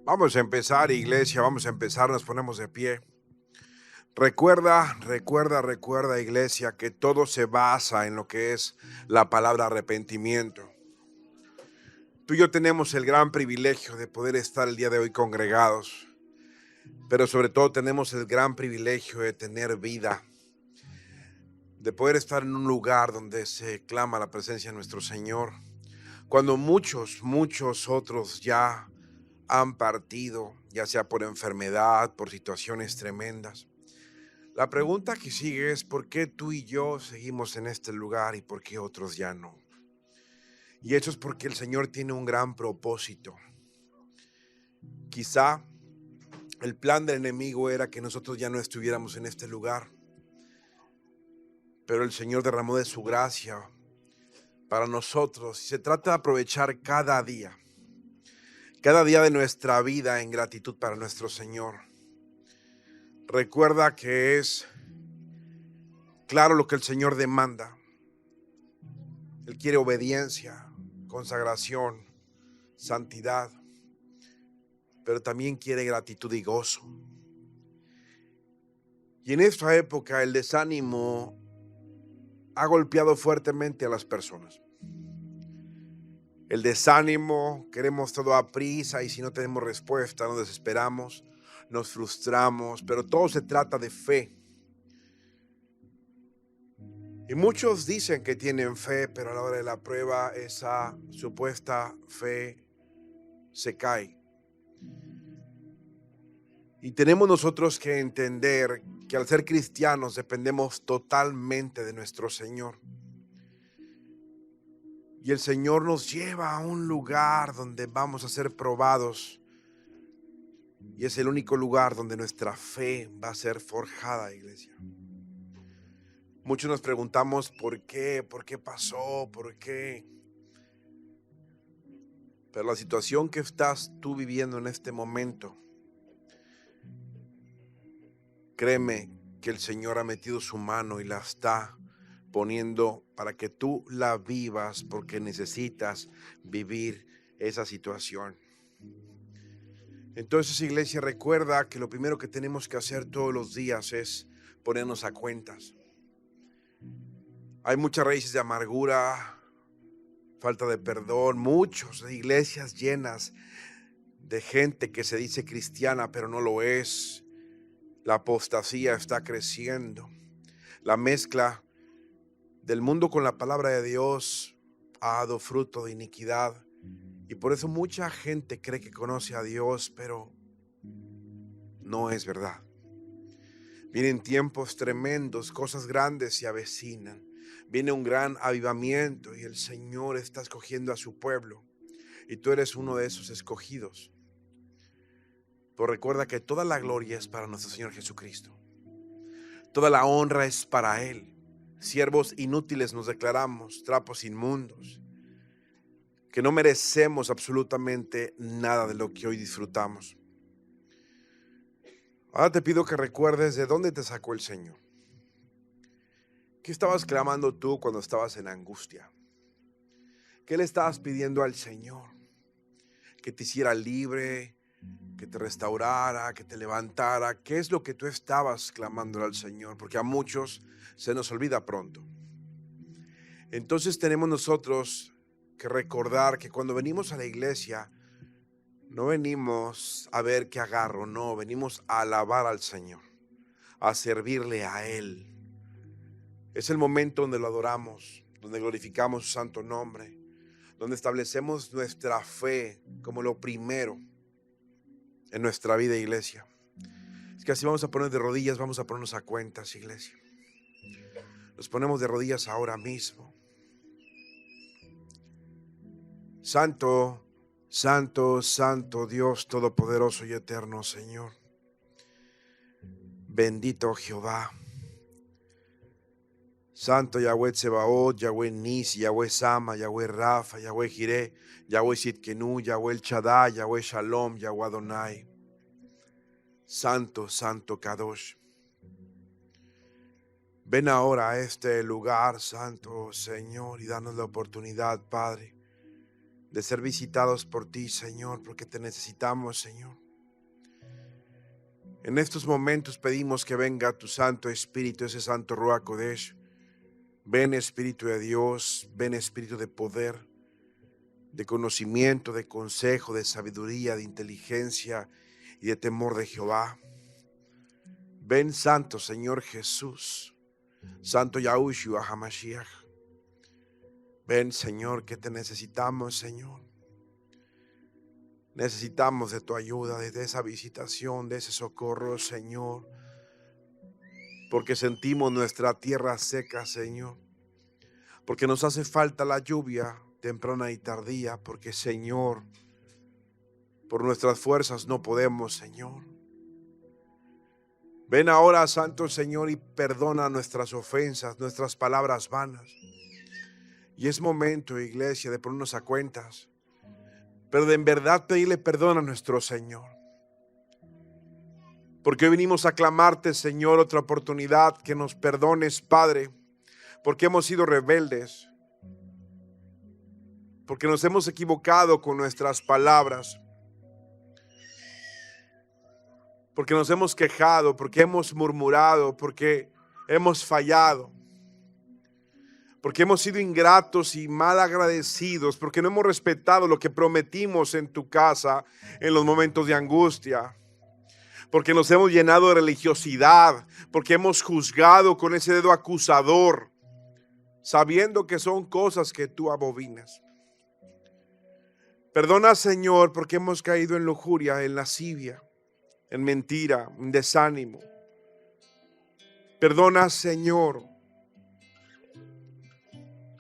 Vamos a empezar, iglesia, vamos a empezar, nos ponemos de pie. Recuerda, iglesia, que todo se basa en lo que es la palabra arrepentimiento. Tú y yo tenemos el gran privilegio de poder estar el día de hoy congregados, pero sobre todo tenemos el gran privilegio de tener vida, de poder estar en un lugar donde se clama la presencia de nuestro Señor, cuando muchos otros ya han partido, ya sea por enfermedad, por situaciones tremendas. La pregunta que sigue es: ¿por qué tú y yo seguimos en este lugar y por qué otros ya no? Y eso es porque el Señor tiene un gran propósito. Quizá el plan del enemigo era que nosotros ya no estuviéramos en este lugar, pero el Señor derramó de su gracia para nosotros y se trata de aprovechar cada día de nuestra vida en gratitud para nuestro Señor. Recuerda que es claro lo que el Señor demanda. Él quiere obediencia, consagración, santidad, pero también quiere gratitud y gozo. Y en esta época el desánimo ha golpeado fuertemente a las personas. El desánimo, queremos todo a prisa y si no tenemos respuesta nos desesperamos, nos frustramos, pero todo se trata de fe. Y muchos dicen que tienen fe, pero a la hora de la prueba esa supuesta fe se cae. Y tenemos nosotros que entender que al ser cristianos dependemos totalmente de nuestro Señor. Y el Señor nos lleva a un lugar donde vamos a ser probados. Y es el único lugar donde nuestra fe va a ser forjada, iglesia. Muchos nos preguntamos por qué pasó, por qué. Pero la situación que estás tú viviendo en este momento, créeme que el Señor ha metido su mano y la está poniendo para que tú la vivas, porque necesitas vivir esa situación. Entonces, iglesia, recuerda que lo primero que tenemos que hacer todos los días es ponernos a cuentas. Hay muchas raíces de amargura, falta de perdón, muchas iglesias llenas de gente que se dice cristiana pero no lo es. La apostasía está creciendo. La mezcla del mundo con la palabra de Dios ha dado fruto de iniquidad. Y por eso mucha gente cree que conoce a Dios, pero no es verdad. Vienen tiempos tremendos, cosas grandes se avecinan. Viene un gran avivamiento y el Señor está escogiendo a su pueblo. Y tú eres uno de esos escogidos. Pero recuerda que toda la gloria es para nuestro Señor Jesucristo. Toda la honra es para Él. Siervos inútiles nos declaramos, trapos inmundos, que no merecemos absolutamente nada de lo que hoy disfrutamos. Ahora te pido que recuerdes de dónde te sacó el Señor. ¿Qué estabas clamando tú cuando estabas en angustia? ¿Qué le estabas pidiendo al Señor? Que te hiciera libre, que te restaurara, que te levantara. ¿Qué es lo que tú estabas clamando al Señor? Porque a muchos se nos olvida pronto. Entonces tenemos nosotros que recordar que cuando venimos a la iglesia, no venimos a ver qué agarro, no, venimos a alabar al Señor, a servirle a Él. Es el momento donde lo adoramos, donde glorificamos su santo nombre, donde establecemos nuestra fe como lo primero en nuestra vida, iglesia. Es que así vamos a poner de rodillas, vamos a ponernos a cuentas, iglesia. Nos ponemos de rodillas ahora mismo. Santo, santo, santo Dios todopoderoso y eterno Señor. Bendito Jehová. Santo Yahweh Tsebaot, Yahweh Nis, Yahweh Sama, Yahweh Rafa, Yahweh Jireh, Yahweh Sitkenu, Yahweh El Shaddai, Yahweh Shalom, Yahweh Adonai. Santo, santo Kadosh. Ven ahora a este lugar, santo Señor, y danos la oportunidad, Padre, de ser visitados por ti, Señor, porque te necesitamos, Señor. En estos momentos pedimos que venga tu Santo Espíritu, ese Santo Ruach Kodesh. Ven, Espíritu de Dios, ven, Espíritu de poder, de conocimiento, de consejo, de sabiduría, de inteligencia y de temor de Jehová. Ven, Santo Señor Jesús, Santo Yahushua HaMashiach. Ven, Señor, que te necesitamos, Señor. Necesitamos de tu ayuda, de esa visitación, de ese socorro, Señor. Porque sentimos nuestra tierra seca, Señor. Porque nos hace falta la lluvia temprana y tardía. Porque, Señor, por nuestras fuerzas no podemos, Señor. Ven ahora, Santo Señor, y perdona nuestras ofensas, nuestras palabras vanas. Y es momento, iglesia, de ponernos a cuentas. Pero de en verdad pedirle perdón a nuestro Señor. Porque hoy venimos a clamarte, Señor, otra oportunidad, que nos perdones, Padre, porque hemos sido rebeldes, porque nos hemos equivocado con nuestras palabras, porque nos hemos quejado, porque hemos murmurado, porque hemos fallado, porque hemos sido ingratos y mal agradecidos, porque no hemos respetado lo que prometimos en tu casa en los momentos de angustia. Porque nos hemos llenado de religiosidad, porque hemos juzgado con ese dedo acusador, sabiendo que son cosas que tú abominas. Perdona, Señor, porque hemos caído en lujuria, en lascivia, en mentira, en desánimo. Perdona, Señor,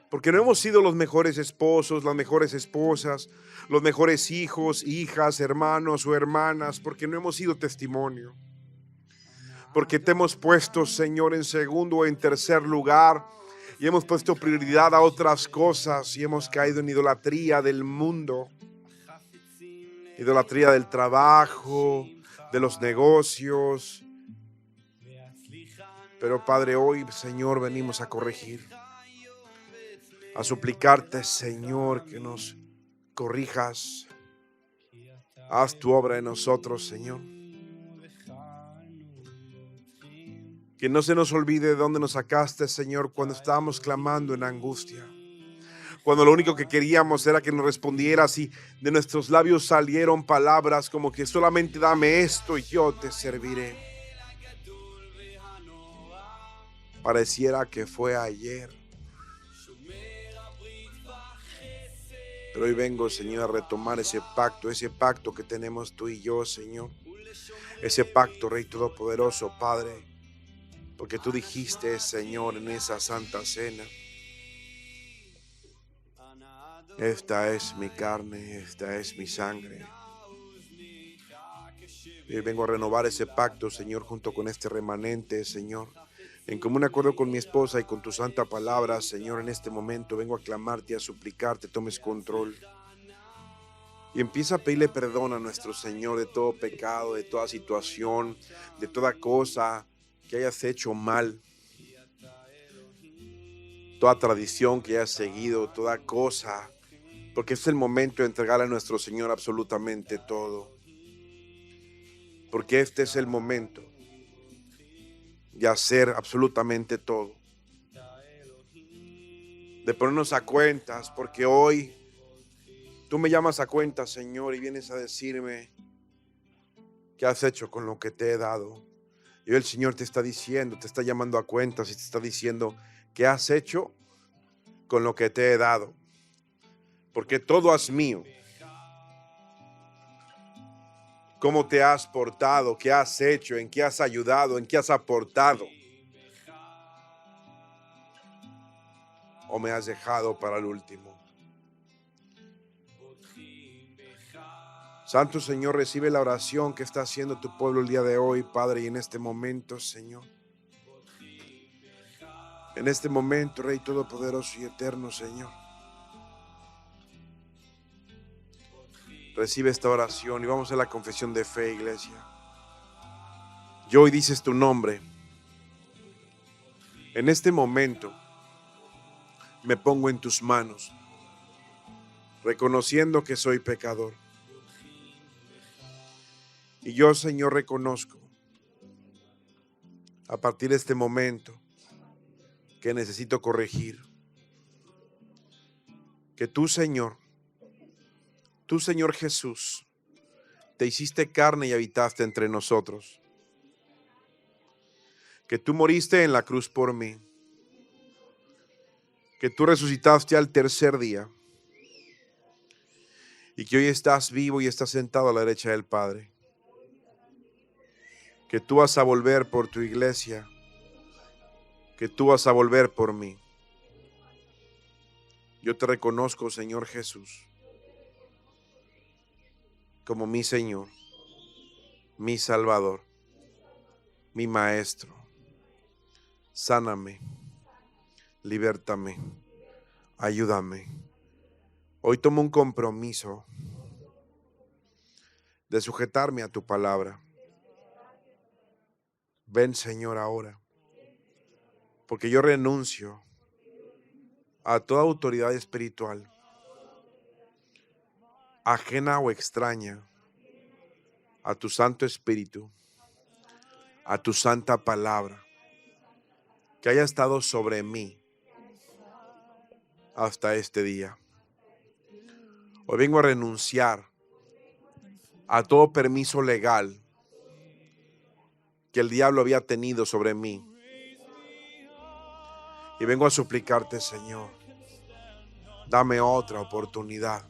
porque no hemos sido los mejores esposos, las mejores esposas, los mejores hijos, hijas, hermanos o hermanas, porque no hemos sido testimonio. Porque te hemos puesto, Señor, en segundo o en tercer lugar y hemos puesto prioridad a otras cosas y hemos caído en idolatría del mundo, idolatría del trabajo, de los negocios. Pero, Padre, hoy, Señor, venimos a corregir, a suplicarte, Señor, que nos corrijas. Haz tu obra en nosotros, Señor. Que no se nos olvide de dónde nos sacaste, Señor, cuando estábamos clamando en angustia. Cuando lo único que queríamos era que nos respondieras y de nuestros labios salieron palabras como que solamente dame esto y yo te serviré. Pareciera que fue ayer. Pero hoy vengo, Señor, a retomar ese pacto que tenemos tú y yo, Señor. Ese pacto, Rey Todopoderoso, Padre. Porque tú dijiste, Señor, en esa santa cena: esta es mi carne, esta es mi sangre. Y hoy vengo a renovar ese pacto, Señor, junto con este remanente, Señor. En común acuerdo con mi esposa y con tu santa palabra, Señor, en este momento vengo a clamarte, a suplicarte, tomes control. Y empieza a pedirle perdón a nuestro Señor de todo pecado, de toda situación, de toda cosa que hayas hecho mal. Toda tradición que hayas seguido, toda cosa. Porque es el momento de entregarle a nuestro Señor absolutamente todo. Porque este es el momento de hacer absolutamente todo. De ponernos a cuentas, porque hoy tú me llamas a cuentas, Señor, y vienes a decirme qué has hecho con lo que te he dado. Y hoy el Señor te está diciendo, te está llamando a cuentas y te está diciendo qué has hecho con lo que te he dado. Porque todo es mío. ¿Cómo te has portado? ¿Qué has hecho? ¿En qué has ayudado? ¿En qué has aportado? ¿O me has dejado para el último? Santo Señor, recibe la oración que está haciendo tu pueblo el día de hoy, Padre, y en este momento, Señor. En este momento, Rey Todopoderoso y Eterno, Señor. Recibe esta oración y vamos a la confesión de fe, iglesia. Yo hoy dices tu nombre. En este momento me pongo en tus manos. reconociendo que soy pecador. Y yo, Señor, reconozco a partir de este momento que necesito corregir. Que tú, Señor Jesús, te hiciste carne y habitaste entre nosotros. Que tú moriste en la cruz por mí. Que tú resucitaste al tercer día. Y que hoy estás vivo y estás sentado a la derecha del Padre. Que tú vas a volver por tu iglesia. Que tú vas a volver por mí. Yo te reconozco, Señor Jesús, como mi Señor, mi Salvador, mi Maestro. Sáname, libértame, ayúdame. Hoy tomo un compromiso de sujetarme a tu palabra. Ven, Señor, ahora, porque yo renuncio a toda autoridad espiritual, ajena o extraña a tu Santo Espíritu, a tu santa palabra, que haya estado sobre mí hasta este día. Hoy vengo a renunciar a todo permiso legal que el diablo había tenido sobre mí. Y vengo a suplicarte, Señor, dame otra oportunidad.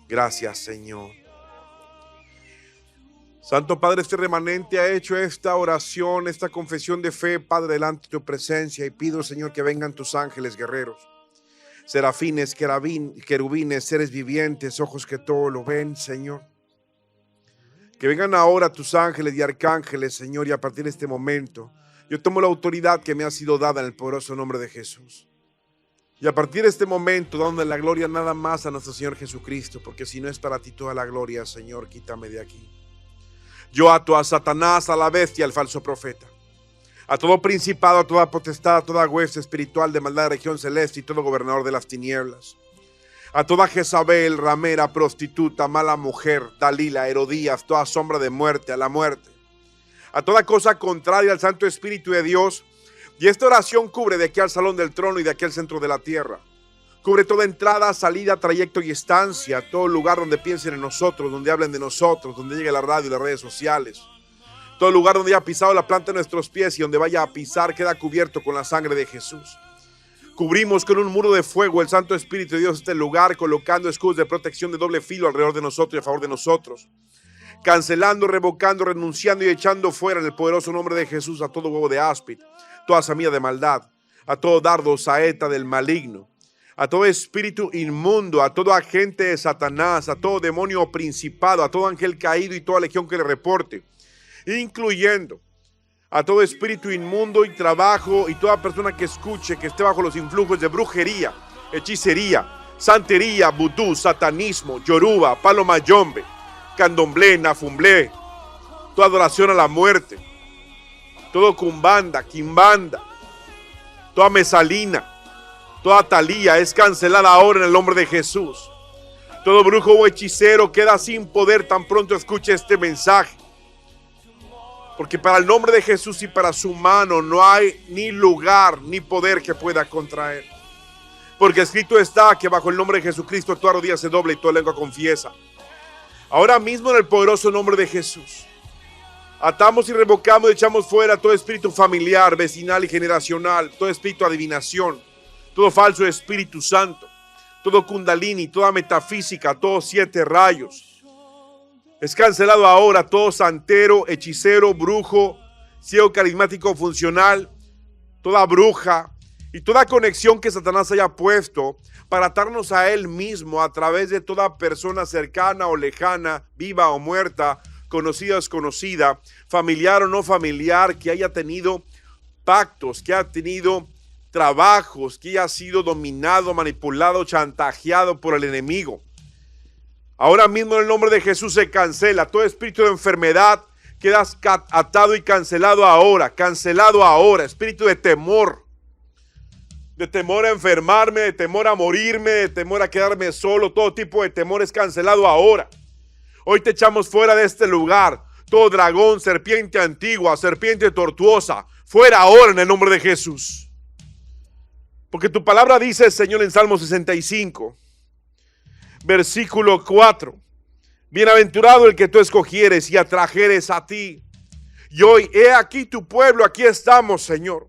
Gracias, Señor. Santo Padre, este remanente ha hecho esta oración, esta confesión de fe, Padre, delante de tu presencia. Y pido, Señor, que vengan tus ángeles guerreros, serafines, querubines, seres vivientes, ojos que todo lo ven, Señor. Que vengan ahora tus ángeles y arcángeles, Señor, y a partir de este momento yo tomo la autoridad que me ha sido dada en el poderoso nombre de Jesús. Y a partir de este momento, dando la gloria nada más a nuestro Señor Jesucristo, porque si no es para ti toda la gloria, Señor, quítame de aquí. Yo ato a Satanás, a la bestia, al falso profeta, a todo principado, a toda potestad, a toda hueste espiritual de maldad de región celeste y todo gobernador de las tinieblas, a toda Jezabel, ramera, prostituta, mala mujer, Dalila, Herodías, toda sombra de muerte, a la muerte, a toda cosa contraria al Santo Espíritu de Dios. Y esta oración cubre de aquí al salón del trono y de aquí al centro de la tierra. Cubre toda entrada, salida, trayecto y estancia, todo lugar donde piensen en nosotros, donde hablen de nosotros, donde llegue la radio y las redes sociales. Todo lugar donde haya pisado la planta de nuestros pies y donde vaya a pisar queda cubierto con la sangre de Jesús. Cubrimos con un muro de fuego el Santo Espíritu de Dios este lugar, colocando escudos de protección de doble filo alrededor de nosotros y a favor de nosotros. Cancelando, revocando, renunciando y echando fuera en el poderoso nombre de Jesús a todo huevo de áspid, toda semilla de maldad, a todo dardo, saeta del maligno, a todo espíritu inmundo, a todo agente de Satanás, a todo demonio principado, a todo ángel caído y toda legión que le reporte, incluyendo a todo espíritu inmundo y trabajo y toda persona que escuche que esté bajo los influjos de brujería, hechicería, santería, vudú, satanismo, yoruba, palo mayombe, candomblé, nafumblé, toda adoración a la muerte, todo cumbanda, quimbanda, toda mesalina, toda talía es cancelada ahora en el nombre de Jesús. Todo brujo o hechicero queda sin poder tan pronto escuche este mensaje. Porque para el nombre de Jesús y para su mano no hay ni lugar ni poder que pueda contraer. Porque escrito está que bajo el nombre de Jesucristo toda rodilla se dobla y toda lengua confiesa. Ahora mismo en el poderoso nombre de Jesús, atamos y revocamos y echamos fuera todo espíritu familiar, vecinal y generacional, todo espíritu de adivinación, todo falso Espíritu Santo, todo kundalini, toda metafísica, todos 7 rayos. Es cancelado ahora todo santero, hechicero, brujo, ciego carismático funcional, toda bruja y toda conexión que Satanás haya puesto para atarnos a él mismo a través de toda persona cercana o lejana, viva o muerta, conocida o desconocida, familiar o no familiar, que haya tenido pactos, que haya tenido trabajos, que haya sido dominado, manipulado, chantajeado por el enemigo. Ahora mismo en el nombre de Jesús se cancela todo espíritu de enfermedad, quedas atado y cancelado ahora, espíritu de temor, de temor a enfermarme, de temor a morirme, de temor a quedarme solo. Todo tipo de temor es cancelado ahora. Hoy te echamos fuera de este lugar. Todo dragón, serpiente antigua, serpiente tortuosa, fuera ahora en el nombre de Jesús. Porque tu palabra dice, Señor, en Salmo 65, versículo 4. Bienaventurado el que tú escogieres y atrajeres a ti. Y hoy, he aquí tu pueblo, aquí estamos, Señor,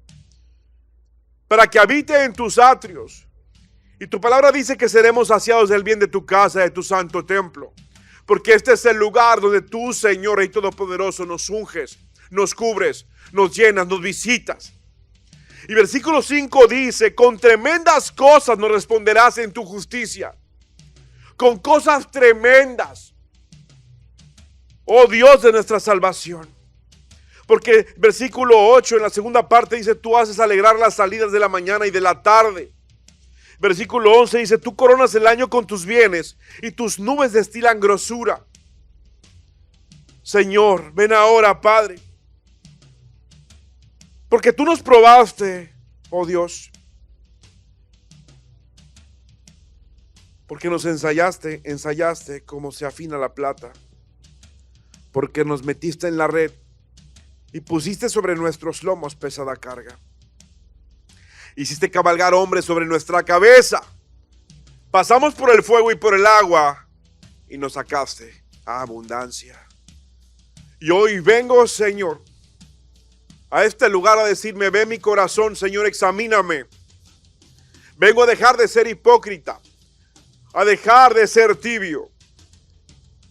para que habite en tus atrios. Y tu palabra dice que seremos saciados del bien de tu casa, de tu santo templo. Porque este es el lugar donde tú, Señor, Rey Todopoderoso, nos unges, nos cubres, nos llenas, nos visitas. Y versículo 5 dice, con tremendas cosas nos responderás en tu justicia. Con cosas tremendas, oh Dios de nuestra salvación. Porque versículo 8 en la segunda parte dice, tú haces alegrar las salidas de la mañana y de la tarde. Versículo 11 dice, tú coronas el año con tus bienes y tus nubes destilan grosura. Señor, ven ahora, Padre. Porque tú nos probaste, oh Dios. Porque nos ensayaste como se afina la plata. Porque nos metiste en la red y pusiste sobre nuestros lomos pesada carga. Hiciste cabalgar hombres sobre nuestra cabeza. Pasamos por el fuego y por el agua y nos sacaste a abundancia. Y hoy vengo, Señor, a este lugar a decirme, ve mi corazón, Señor, examíname. Vengo a dejar de ser hipócrita, a dejar de ser tibio.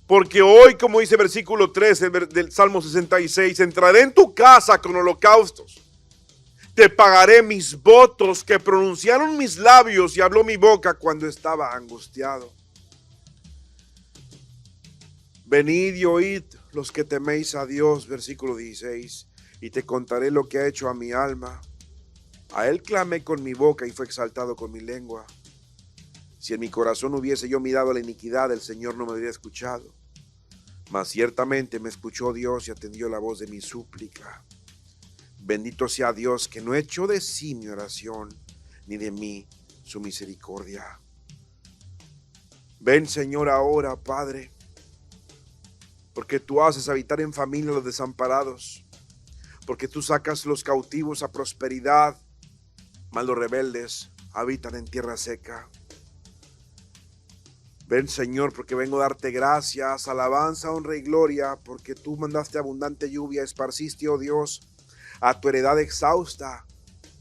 Porque hoy, como dice versículo 13 del Salmo 66, entraré en tu casa con holocaustos. Te pagaré mis votos que pronunciaron mis labios y habló mi boca cuando estaba angustiado. Venid y oíd los que teméis a Dios, versículo 16, y te contaré lo que ha hecho a mi alma. A él clamé con mi boca y fue exaltado con mi lengua. Si en mi corazón hubiese yo mirado a la iniquidad, el Señor no me habría escuchado. Mas ciertamente me escuchó Dios y atendió la voz de mi súplica. Bendito sea Dios que no echó de sí mi oración, ni de mí su misericordia. Ven, Señor, ahora, Padre, porque tú haces habitar en familia a los desamparados, porque tú sacas los cautivos a prosperidad, mas los rebeldes habitan en tierra seca. Ven, Señor, porque vengo a darte gracias, alabanza, honra y gloria, porque tú mandaste abundante lluvia, esparciste, oh Dios, a tu heredad exhausta,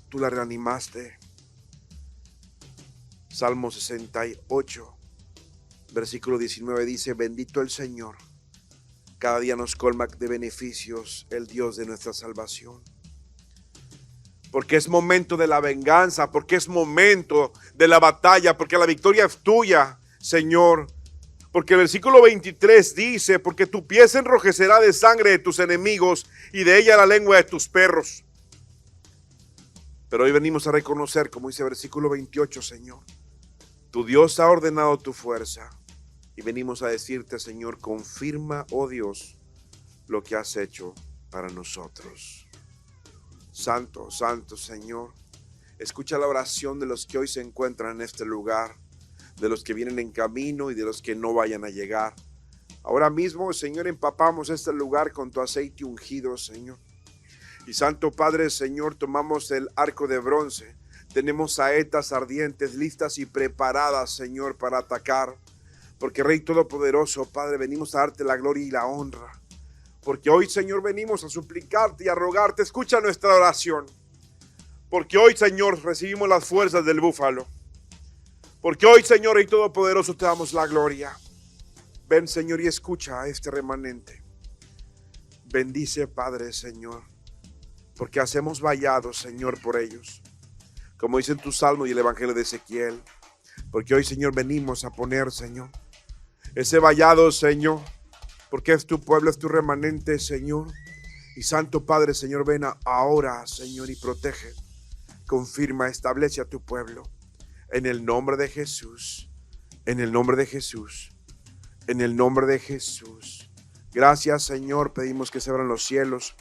tú la reanimaste. Salmo 68, versículo 19 dice, bendito el Señor, cada día nos colma de beneficios el Dios de nuestra salvación. Porque es momento de la venganza, porque es momento de la batalla, porque la victoria es tuya, Señor. Porque el versículo 23 dice, porque tu pie se enrojecerá de sangre de tus enemigos y de ella la lengua de tus perros. Pero hoy venimos a reconocer, como dice el versículo 28, Señor, tu Dios ha ordenado tu fuerza. Y venimos a decirte, Señor, confirma, oh Dios, lo que has hecho para nosotros. Santo, santo Señor, escucha la oración de los que hoy se encuentran en este lugar, de los que vienen en camino y de los que no vayan a llegar. Ahora mismo, Señor, empapamos este lugar con tu aceite ungido, Señor. Y Santo Padre, Señor, tomamos el arco de bronce. Tenemos saetas ardientes listas y preparadas, Señor, para atacar. Porque Rey Todopoderoso, Padre, venimos a darte la gloria y la honra. Porque hoy, Señor, venimos a suplicarte y a rogarte. Escucha nuestra oración. Porque hoy, Señor, recibimos las fuerzas del búfalo. Porque hoy, Señor, Rey Todopoderoso, te damos la gloria. Ven, Señor, y escucha a este remanente. Bendice, Padre, Señor, porque hacemos vallado, Señor, por ellos. Como dice en tu Salmo y el Evangelio de Ezequiel. Porque hoy, Señor, venimos a poner, Señor, ese vallado, Señor, porque es tu pueblo, es tu remanente, Señor. Y Santo Padre, Señor, ven ahora, Señor, y protege, confirma, establece a tu pueblo. En el nombre de Jesús, en el nombre de Jesús, en el nombre de Jesús. Gracias, Señor, pedimos que se abran los cielos,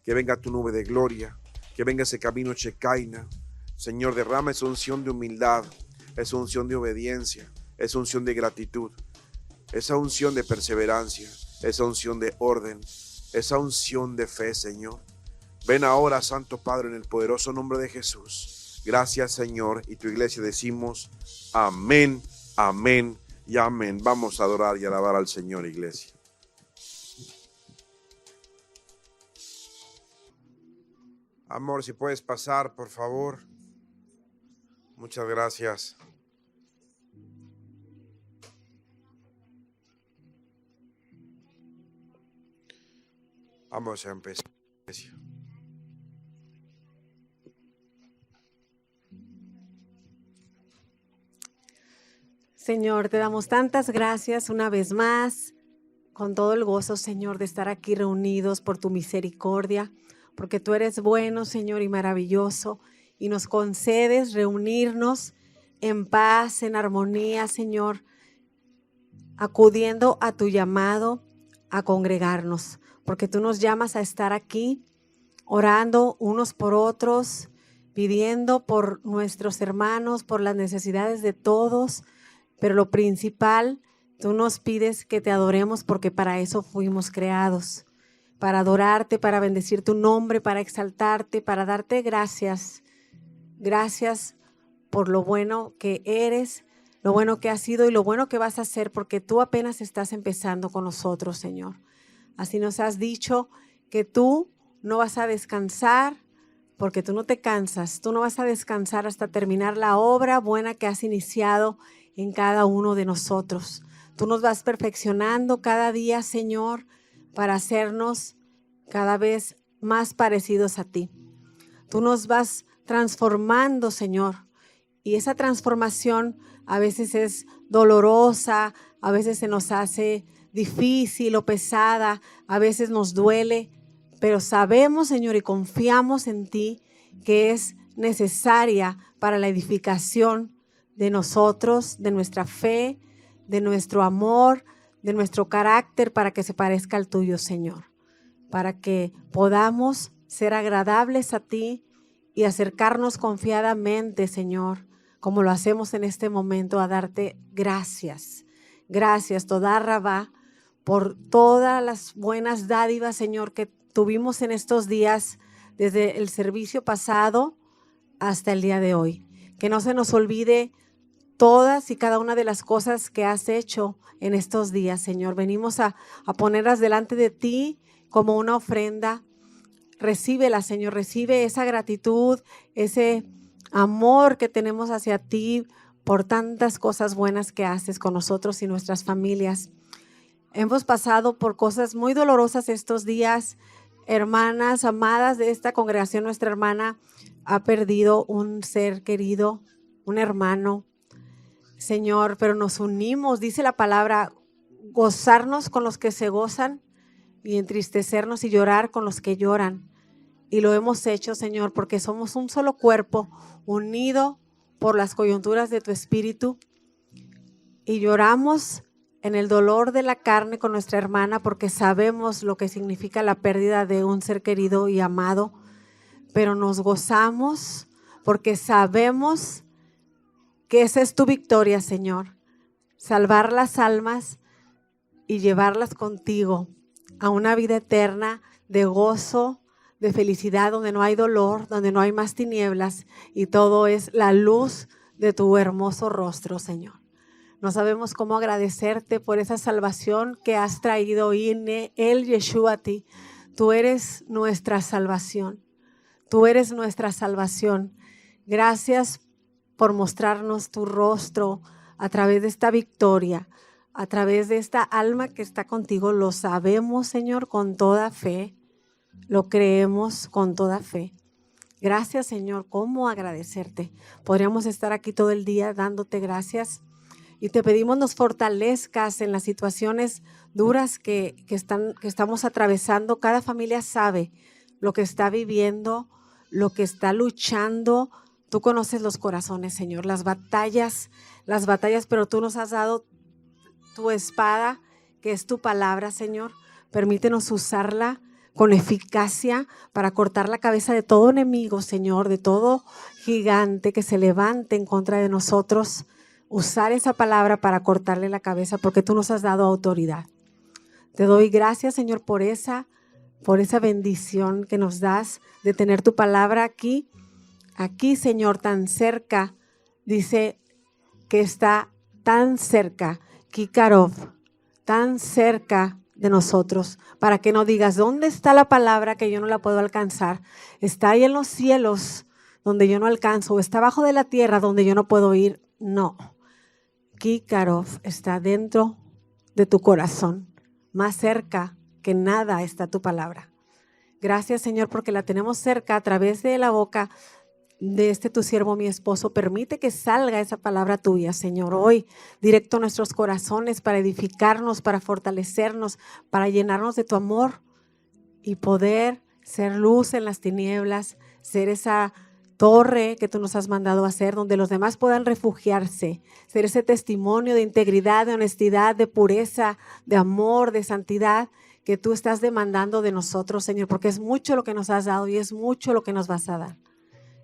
que venga tu nube de gloria, que venga ese camino Shekinah, Señor, derrama esa unción de humildad, esa unción de obediencia, esa unción de gratitud, esa unción de perseverancia, esa unción de orden, esa unción de fe, Señor. Ven ahora, Santo Padre, en el poderoso nombre de Jesús. Gracias, Señor. Y tu iglesia decimos amén, amén y amén. Vamos a adorar y alabar al Señor, iglesia. Amor, si puedes pasar, por favor. Muchas gracias. Vamos a empezar. Señor, te damos tantas gracias una vez más, con todo el gozo, Señor, de estar aquí reunidos por tu misericordia, porque tú eres bueno, Señor, y maravilloso, y nos concedes reunirnos en paz, en armonía, Señor, acudiendo a tu llamado a congregarnos, porque tú nos llamas a estar aquí, orando unos por otros, pidiendo por nuestros hermanos, por las necesidades de todos. Pero lo principal, tú nos pides que te adoremos porque para eso fuimos creados, para adorarte, para bendecir tu nombre, para exaltarte, para darte gracias. Gracias por lo bueno que eres, lo bueno que has sido y lo bueno que vas a hacer, porque tú apenas estás empezando con nosotros, Señor. Así nos has dicho que tú no vas a descansar, porque tú no te cansas, tú no vas a descansar hasta terminar la obra buena que has iniciado en cada uno de nosotros. Tú nos vas perfeccionando cada día, Señor, para hacernos cada vez más parecidos a ti. Tú nos vas transformando, Señor, y esa transformación a veces es dolorosa, a veces se nos hace difícil o pesada, a veces nos duele, pero sabemos, Señor, y confiamos en ti que es necesaria para la edificación de nosotros, de nuestra fe, de nuestro amor, de nuestro carácter, para que se parezca al tuyo, Señor, para que podamos ser agradables a ti y acercarnos confiadamente, Señor, como lo hacemos en este momento, a darte gracias. Gracias, toda Rabá, por todas las buenas dádivas, Señor, que tuvimos en estos días, desde el servicio pasado hasta el día de hoy. Que no se nos olvide todas y cada una de las cosas que has hecho en estos días, Señor. Venimos a ponerlas delante de ti como una ofrenda. Recíbela, Señor, recibe esa gratitud, ese amor que tenemos hacia ti por tantas cosas buenas que haces con nosotros y nuestras familias. Hemos pasado por cosas muy dolorosas estos días. Hermanas amadas de esta congregación, nuestra hermana ha perdido un ser querido, un hermano, Señor, pero nos unimos, dice la palabra, gozarnos con los que se gozan y entristecernos y llorar con los que lloran. Y lo hemos hecho, Señor, porque somos un solo cuerpo, unido por las coyunturas de tu espíritu, y lloramos en el dolor de la carne con nuestra hermana, porque sabemos lo que significa la pérdida de un ser querido y amado, pero nos gozamos porque sabemos que esa es tu victoria, Señor, salvar las almas y llevarlas contigo a una vida eterna de gozo, de felicidad, donde no hay dolor, donde no hay más tinieblas, y todo es la luz de tu hermoso rostro, Señor. No sabemos cómo agradecerte por esa salvación que has traído en el Yeshua a ti. Tú eres nuestra salvación. Tú eres nuestra salvación. Gracias por mostrarnos tu rostro a través de esta victoria, a través de esta alma que está contigo. Lo sabemos, Señor, con toda fe. Lo creemos con toda fe. Gracias, Señor. ¿Cómo agradecerte? Podríamos estar aquí todo el día dándote gracias. Y te pedimos nos fortalezcas en las situaciones duras que estamos atravesando. Cada familia sabe lo que está viviendo, lo que está luchando. Tú conoces los corazones, Señor, las batallas, pero tú nos has dado tu espada, que es tu palabra, Señor. Permítenos usarla con eficacia para cortar la cabeza de todo enemigo, Señor, de todo gigante que se levante en contra de nosotros. Usar esa palabra para cortarle la cabeza porque tú nos has dado autoridad. Te doy gracias, Señor, por esa bendición que nos das de tener tu palabra aquí. Aquí, Señor, tan cerca. Dice que está tan cerca, Kikarov, tan cerca de nosotros, para que no digas, ¿dónde está la palabra que yo no la puedo alcanzar? Está ahí en los cielos donde yo no alcanzo, o está abajo de la tierra donde yo no puedo ir. No, Kikarov está dentro de tu corazón, más cerca que nada está tu palabra. Gracias, Señor, porque la tenemos cerca a través de la boca de tu siervo, mi esposo. Permite que salga esa palabra tuya, Señor, hoy, directo a nuestros corazones, para edificarnos, para fortalecernos, para llenarnos de tu amor y poder ser luz en las tinieblas, ser esa torre que tú nos has mandado a hacer, donde los demás puedan refugiarse, ser ese testimonio de integridad, de honestidad, de pureza, de amor, de santidad que tú estás demandando de nosotros, Señor, porque es mucho lo que nos has dado y es mucho lo que nos vas a dar.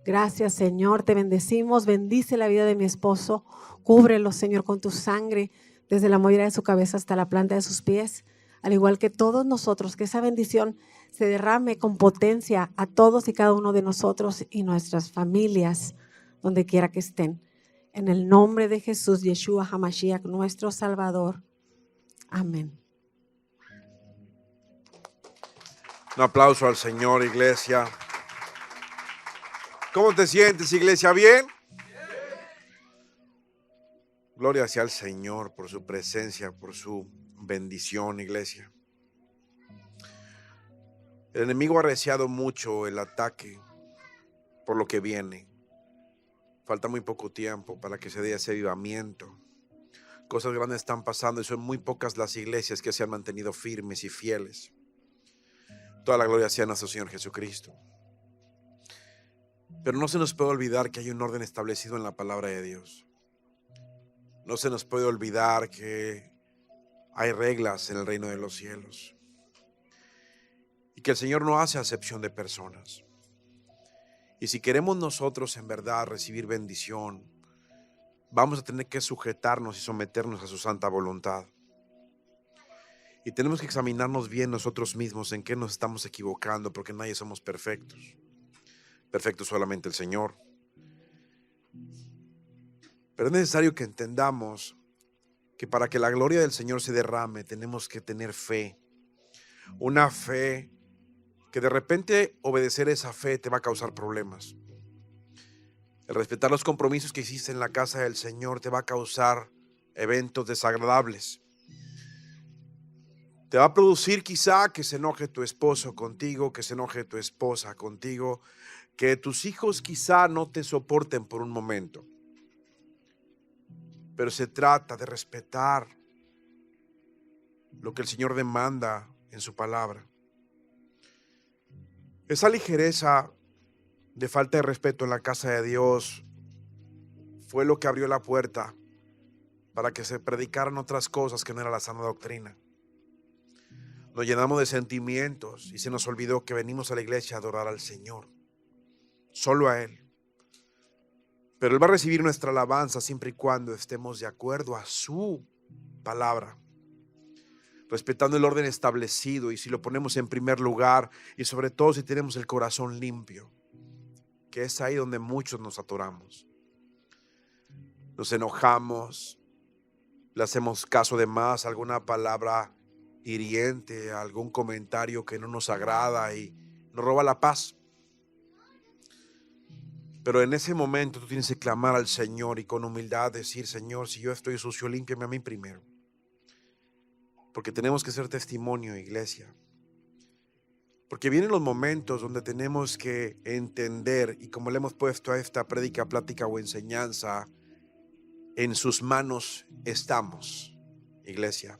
Gracias, Señor, te bendecimos, bendice la vida de mi esposo, cúbrelo, Señor, con tu sangre, desde la mollera de su cabeza hasta la planta de sus pies, al igual que todos nosotros, que esa bendición se derrame con potencia a todos y cada uno de nosotros y nuestras familias, donde quiera que estén. En el nombre de Jesús, Yeshua HaMashiach, nuestro Salvador. Amén. Un aplauso al Señor, iglesia. ¿Cómo te sientes, iglesia? ¿Bien? Gloria sea al Señor por su presencia, por su bendición, iglesia. El enemigo ha arreciado mucho el ataque por lo que viene. Falta muy poco tiempo para que se dé ese avivamiento. Cosas grandes están pasando y son muy pocas las iglesias que se han mantenido firmes y fieles. Toda la gloria sea a nuestro Señor Jesucristo. Pero no se nos puede olvidar que hay un orden establecido en la palabra de Dios. No se nos puede olvidar que hay reglas en el reino de los cielos. Y que el Señor no hace acepción de personas. Y si queremos nosotros en verdad recibir bendición, vamos a tener que sujetarnos y someternos a su santa voluntad. Y tenemos que examinarnos bien nosotros mismos en qué nos estamos equivocando, porque nadie somos perfectos. Perfecto solamente el Señor. Pero es necesario que entendamos que para que la gloria del Señor se derrame, tenemos que tener fe. Una fe que de repente obedecer esa fe te va a causar problemas. El respetar los compromisos que hiciste en la casa del Señor te va a causar eventos desagradables. Te va a producir quizá que se enoje tu esposo contigo, que se enoje tu esposa contigo, que tus hijos quizá no te soporten por un momento. Pero se trata de respetar lo que el Señor demanda en su palabra. Esa ligereza de falta de respeto en la casa de Dios fue lo que abrió la puerta para que se predicaran otras cosas que no era la sana doctrina. Nos llenamos de sentimientos y se nos olvidó que venimos a la iglesia a adorar al Señor, solo a Él. Pero Él va a recibir nuestra alabanza siempre y cuando estemos de acuerdo a su palabra, respetando el orden establecido, y si lo ponemos en primer lugar, y sobre todo si tenemos el corazón limpio, que es ahí donde muchos nos atoramos. Nos enojamos, le hacemos caso de más a alguna palabra hiriente, a algún comentario que no nos agrada y nos roba la paz. Pero en ese momento tú tienes que clamar al Señor y con humildad decir: Señor, si yo estoy sucio, límpiame a mí primero. Porque tenemos que ser testimonio, iglesia. Porque vienen los momentos donde tenemos que entender, y como le hemos puesto a esta prédica, plática o enseñanza, en sus manos estamos, iglesia.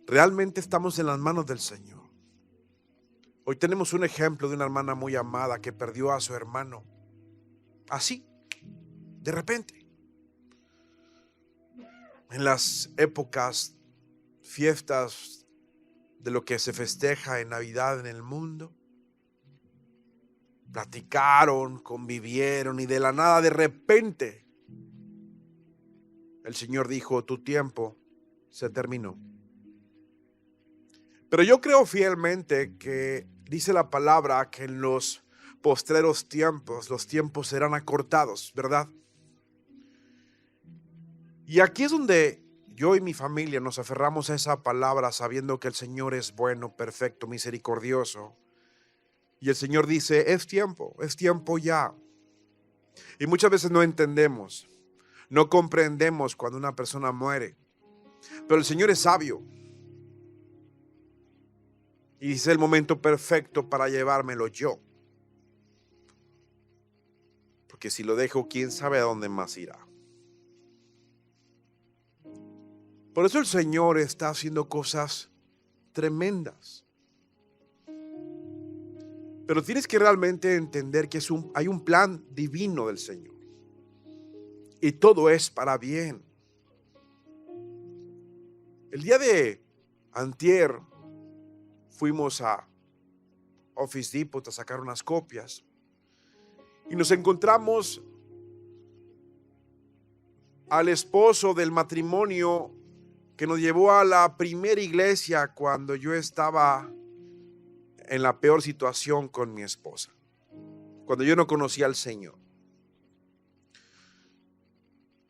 Realmente estamos en las manos del Señor. Hoy tenemos un ejemplo de una hermana muy amada que perdió a su hermano. Así, de repente. En las épocas, fiestas de lo que se festeja en Navidad en el mundo. Platicaron, convivieron y de la nada, de repente, el Señor dijo: tu tiempo se terminó. Pero yo creo fielmente que dice la palabra que en los postreros tiempos, los tiempos serán acortados, ¿verdad? Y aquí es donde yo y mi familia nos aferramos a esa palabra, sabiendo que el Señor es bueno, perfecto, misericordioso. Y el Señor dice: es tiempo ya. Y muchas veces no entendemos, no comprendemos cuando una persona muere. Pero el Señor es sabio. Y es el momento perfecto para llevármelo yo. Porque si lo dejo, quién sabe a dónde más irá. Por eso el Señor está haciendo cosas tremendas. Pero tienes que realmente entender que hay un plan divino del Señor. Y todo es para bien. El día de antier fuimos a Office Depot a sacar unas copias. Y nos encontramos al esposo del matrimonio que nos llevó a la primera iglesia cuando yo estaba en la peor situación con mi esposa, cuando yo no conocía al Señor.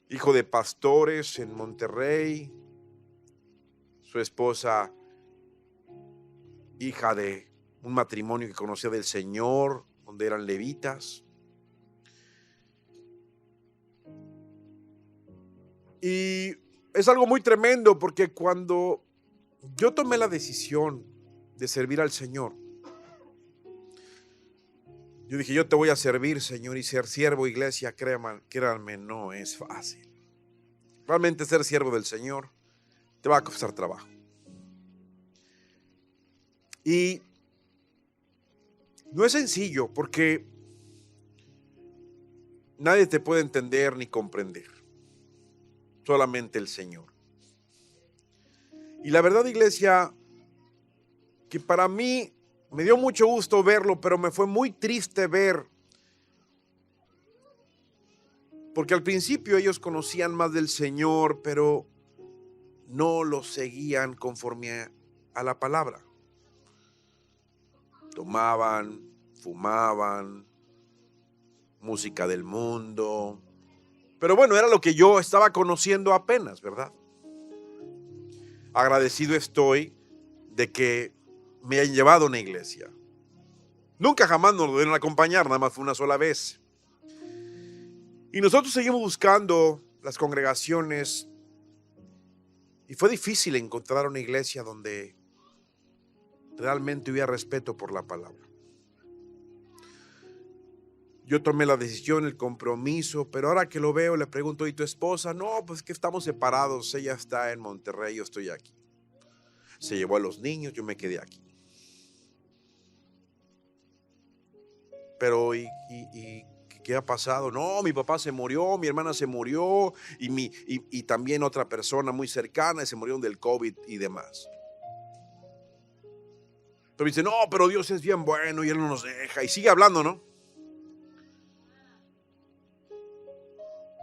Hijo de pastores en Monterrey, su esposa, hija de un matrimonio que conocía del Señor, donde eran levitas. Y es algo muy tremendo porque cuando yo tomé la decisión de servir al Señor, yo dije: yo te voy a servir, Señor, y ser siervo, iglesia, créanme, no es fácil. Realmente ser siervo del Señor te va a costar trabajo. Y no es sencillo porque nadie te puede entender ni comprender. Solamente el Señor. Y la verdad, iglesia, que para mí me dio mucho gusto verlo, pero me fue muy triste ver, porque al principio ellos conocían más del Señor, pero no lo seguían conforme a la palabra. Tomaban, fumaban, música del mundo. Pero bueno, era lo que yo estaba conociendo apenas, ¿verdad? Agradecido estoy de que me hayan llevado a una iglesia. Nunca jamás nos deben acompañar, nada más fue una sola vez. Y nosotros seguimos buscando las congregaciones y fue difícil encontrar una iglesia donde realmente hubiera respeto por la palabra. Yo tomé la decisión, el compromiso, pero ahora que lo veo le pregunto: ¿y tu esposa? No, pues que estamos separados, ella está en Monterrey, yo estoy aquí. Se llevó a los niños, yo me quedé aquí. Pero ¿y qué ha pasado? No, mi papá se murió, mi hermana se murió y también otra persona muy cercana se murió del COVID y demás. Pero dice: no, pero Dios es bien bueno y Él no nos deja. Y sigue hablando, ¿no?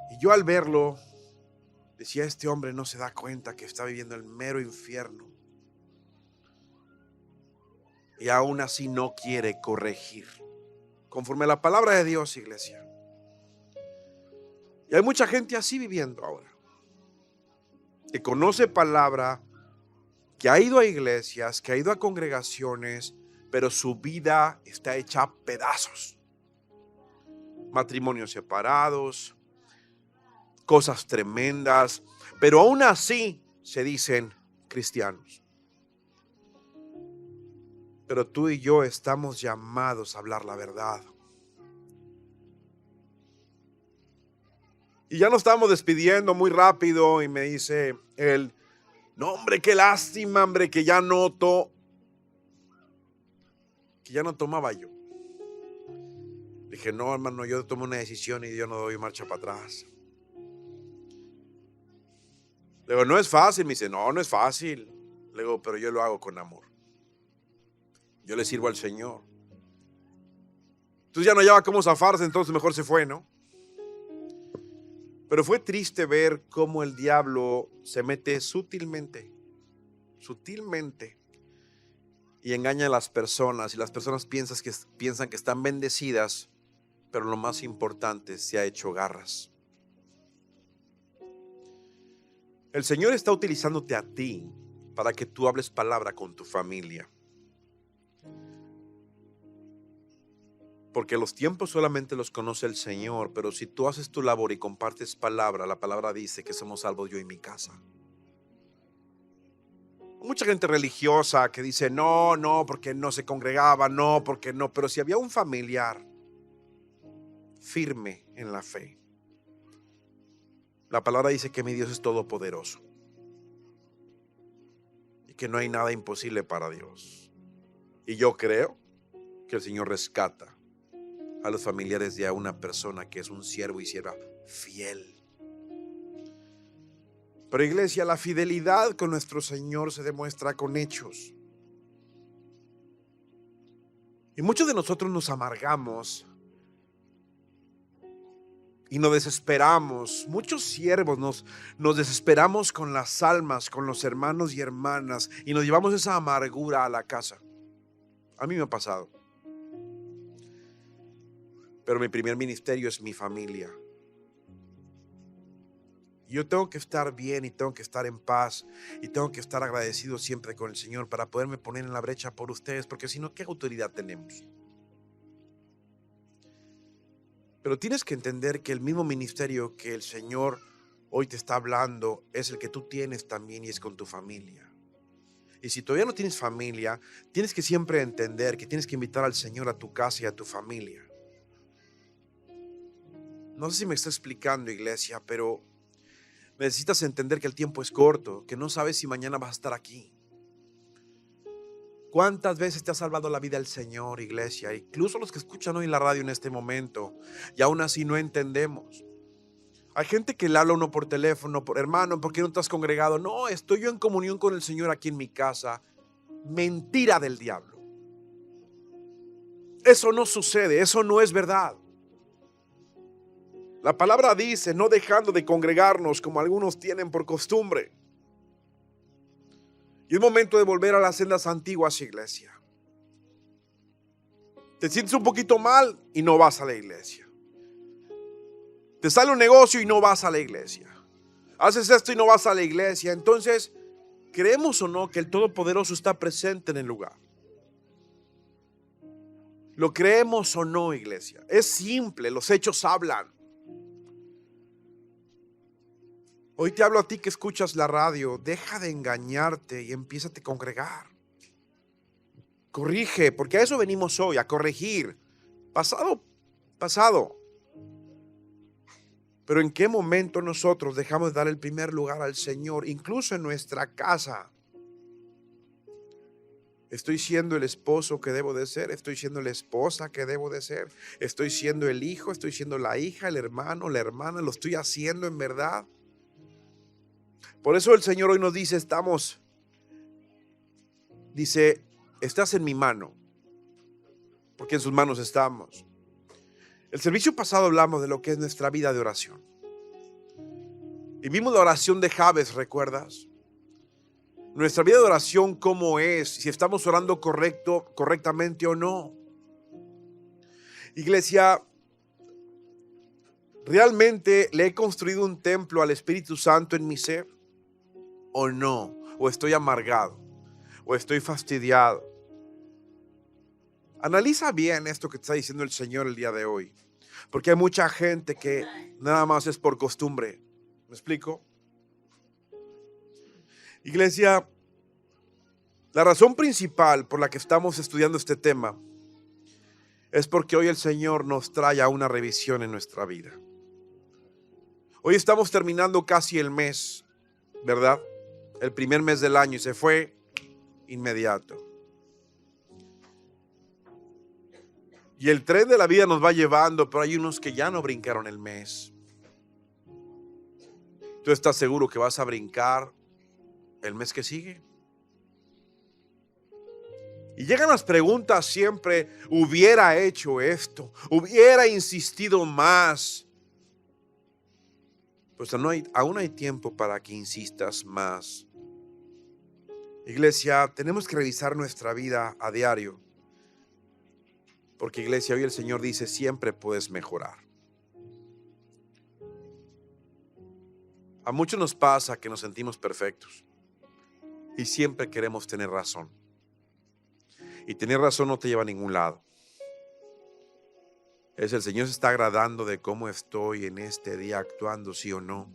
Y yo al verlo decía: este hombre no se da cuenta que está viviendo el mero infierno. Y aún así no quiere corregir. Conforme a la palabra de Dios, iglesia. Y hay mucha gente así viviendo ahora. Que conoce palabra, que ha ido a iglesias, que ha ido a congregaciones, pero su vida está hecha a pedazos. Matrimonios separados, cosas tremendas, pero aún así se dicen cristianos. Pero tú y yo estamos llamados a hablar la verdad. Y ya nos estamos despidiendo muy rápido y me dice él: no, hombre, qué lástima, hombre, que ya no tomaba yo. Dije: no, hermano, yo tomo una decisión y yo no doy marcha para atrás. Le digo: no es fácil. Me dice: no, no es fácil. Le digo: pero yo lo hago con amor. Yo le sirvo al Señor. Entonces ya no hallaba cómo zafarse, entonces mejor se fue, ¿no? Pero fue triste ver cómo el diablo se mete sutilmente y engaña a las personas, y las personas piensan que están bendecidas, pero lo más importante, se ha hecho garras. El Señor está utilizándote a ti para que tú hables palabra con tu familia. Porque los tiempos solamente los conoce el Señor, pero si tú haces tu labor y compartes palabra, la palabra dice que somos salvos yo y mi casa. Mucha gente religiosa que dice no, porque no se congregaba, no, porque no. Pero si había un familiar firme en la fe, la palabra dice que mi Dios es todopoderoso y que no hay nada imposible para Dios. Y yo creo que el Señor rescata a los familiares de una persona que es un siervo y sierva fiel. Pero iglesia, la fidelidad con nuestro Señor se demuestra con hechos. Y muchos de nosotros nos amargamos y nos desesperamos. Muchos siervos nos desesperamos con las almas, con los hermanos y hermanas, y nos llevamos esa amargura a la casa. A mí me ha pasado. Pero mi primer ministerio es mi familia. Yo tengo que estar bien y tengo que estar en paz y tengo que estar agradecido siempre con el Señor para poderme poner en la brecha por ustedes, porque si no, ¿qué autoridad tenemos? Pero tienes que entender que el mismo ministerio que el Señor hoy te está hablando es el que tú tienes también, y es con tu familia. Y si todavía no tienes familia, tienes que siempre entender que tienes que invitar al Señor a tu casa y a tu familia. No sé si me está explicando, iglesia, pero necesitas entender que el tiempo es corto, que no sabes si mañana vas a estar aquí. ¿Cuántas veces te ha salvado la vida el Señor, iglesia? Incluso los que escuchan hoy en la radio en este momento, y aún así no entendemos. Hay gente que le habla a uno por teléfono, hermano, ¿por qué no te has congregado? No, estoy yo en comunión con el Señor aquí en mi casa. Mentira del diablo. Eso no sucede, eso no es verdad. La palabra dice, no dejando de congregarnos como algunos tienen por costumbre. Y es momento de volver a las sendas antiguas, iglesia. Te sientes un poquito mal y no vas a la iglesia. Te sale un negocio y no vas a la iglesia. Haces esto y no vas a la iglesia. Entonces, creemos o no que el Todopoderoso está presente en el lugar. Lo creemos o no, iglesia. Es simple, los hechos hablan. Hoy te hablo a ti que escuchas la radio. Deja de engañarte y empiézate a congregar. Corrige, porque a eso venimos hoy, a corregir. Pasado. Pero ¿en qué momento nosotros dejamos de dar el primer lugar al Señor, incluso en nuestra casa? ¿Estoy siendo el esposo que debo de ser? ¿Estoy siendo la esposa que debo de ser? ¿Estoy siendo el hijo? ¿Estoy siendo la hija, el hermano, la hermana? ¿Lo estoy haciendo en verdad? Por eso el Señor hoy nos dice, estás en mi mano, porque en sus manos estamos. El servicio pasado hablamos de lo que es nuestra vida de oración. Y vimos la oración de Jabes, ¿recuerdas? Nuestra vida de oración, ¿cómo es? Si estamos orando correctamente o no. Iglesia, ¿realmente le he construido un templo al Espíritu Santo en mi ser? ¿O no? ¿O estoy amargado? ¿O estoy fastidiado? Analiza bien esto que te está diciendo el Señor el día de hoy. Porque hay mucha gente que nada más es por costumbre. ¿Me explico? Iglesia, la razón principal por la que estamos estudiando este tema es porque hoy el Señor nos trae a una revisión en nuestra vida. Hoy estamos terminando casi el mes, ¿verdad? El primer mes del año, y se fue inmediato. Y el tren de la vida nos va llevando, pero hay unos que ya no brincaron el mes. ¿Tú estás seguro que vas a brincar el mes que sigue? Y llegan las preguntas siempre, hubiera hecho esto, hubiera insistido más. Pues aún hay tiempo para que insistas más. Iglesia, tenemos que revisar nuestra vida a diario. Porque iglesia, hoy el Señor dice, siempre puedes mejorar. A muchos nos pasa que nos sentimos perfectos y siempre queremos tener razón. Y tener razón no te lleva a ningún lado. El Señor se está agradando de cómo estoy en este día actuando, sí o no.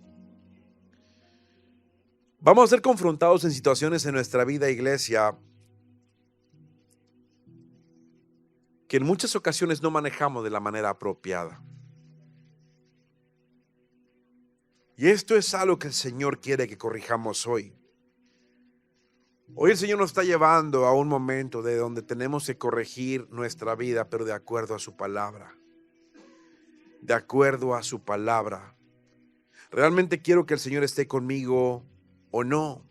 Vamos a ser confrontados en situaciones en nuestra vida, iglesia, que en muchas ocasiones no manejamos de la manera apropiada. Y esto es algo que el Señor quiere que corrijamos hoy. Hoy el Señor nos está llevando a un momento de donde tenemos que corregir nuestra vida, pero de acuerdo a su palabra. De acuerdo a su palabra. ¿Realmente quiero que el Señor esté conmigo o no?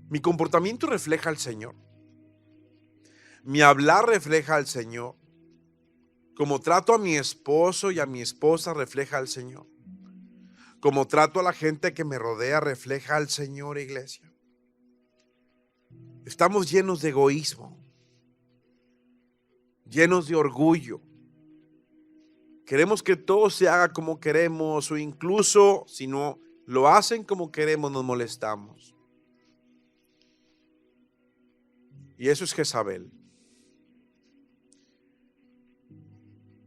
¿Mi comportamiento refleja al Señor? ¿Mi hablar refleja al Señor? ¿Cómo trato a mi esposo y a mi esposa refleja al Señor? ¿Cómo trato a la gente que me rodea refleja al Señor, iglesia? Estamos llenos de egoísmo, llenos de orgullo. Queremos que todo se haga como queremos, o incluso si no lo hacen como queremos, nos molestamos. Y eso es Jezabel.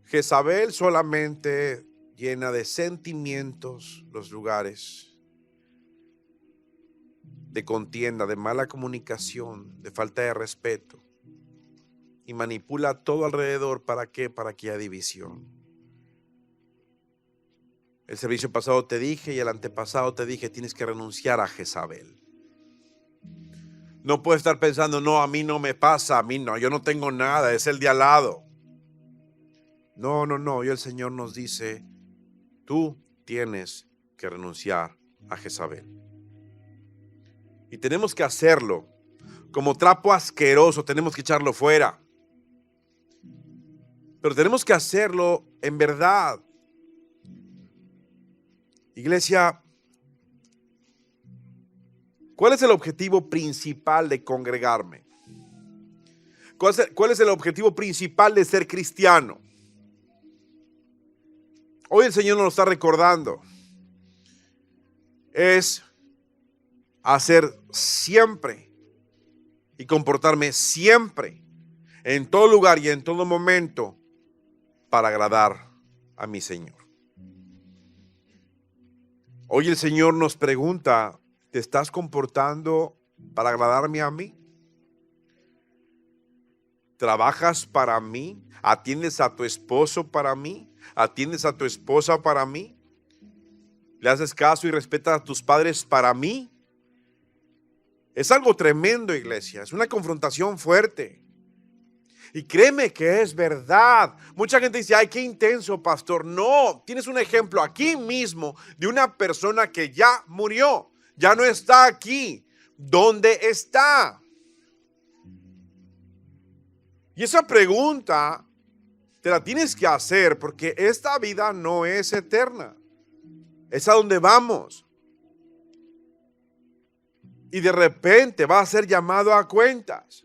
Jezabel solamente llena de sentimientos los lugares, de contienda, de mala comunicación, de falta de respeto, y manipula todo alrededor. ¿Para qué? Para que haya división. El servicio pasado te dije y el antepasado te dije, tienes que renunciar a Jezabel. No puedes estar pensando, no, a mí no me pasa, a mí no, yo no tengo nada, es el de al lado. No, hoy el Señor nos dice, tú tienes que renunciar a Jezabel. Y tenemos que hacerlo. Como trapo asqueroso, tenemos que echarlo fuera. Pero tenemos que hacerlo en verdad. Iglesia, ¿cuál es el objetivo principal de congregarme? ¿Cuál es el objetivo principal de ser cristiano? Hoy el Señor nos lo está recordando. Es hacer siempre y comportarme siempre, en todo lugar y en todo momento, para agradar a mi Señor. Hoy el Señor nos pregunta, ¿te estás comportando para agradarme a mí? ¿Trabajas para mí? ¿Atiendes a tu esposo para mí? ¿Atiendes a tu esposa para mí? ¿Le haces caso y respetas a tus padres para mí? Es algo tremendo, iglesia. Es una confrontación fuerte. Y créeme que es verdad. Mucha gente dice, ay, qué intenso, pastor. No, tienes un ejemplo aquí mismo de una persona que ya murió. Ya no está aquí. ¿Dónde está? Y esa pregunta te la tienes que hacer porque esta vida no es eterna. Es a donde vamos. Y de repente va a ser llamado a cuentas.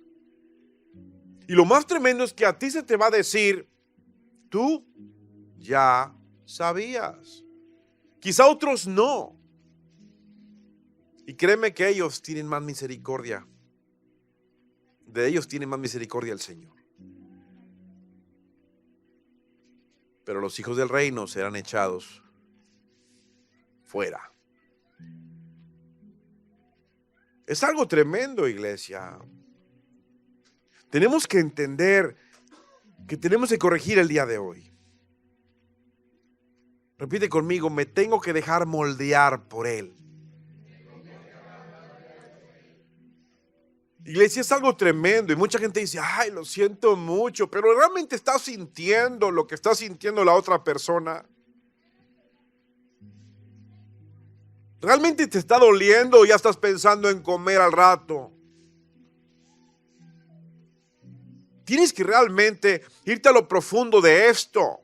Y lo más tremendo es que a ti se te va a decir, tú ya sabías. Quizá otros no. Y créeme que ellos tienen más misericordia. De ellos tiene más misericordia el Señor. Pero los hijos del reino serán echados fuera. Es algo tremendo, iglesia. Tenemos que entender que tenemos que corregir el día de hoy. Repite conmigo, me tengo que dejar moldear por Él. Iglesia, es algo tremendo y mucha gente dice, ay, lo siento mucho, pero ¿realmente estás sintiendo lo que está sintiendo la otra persona? ¿Realmente te está doliendo o ya estás pensando en comer al rato? tienes que realmente irte a lo profundo de esto.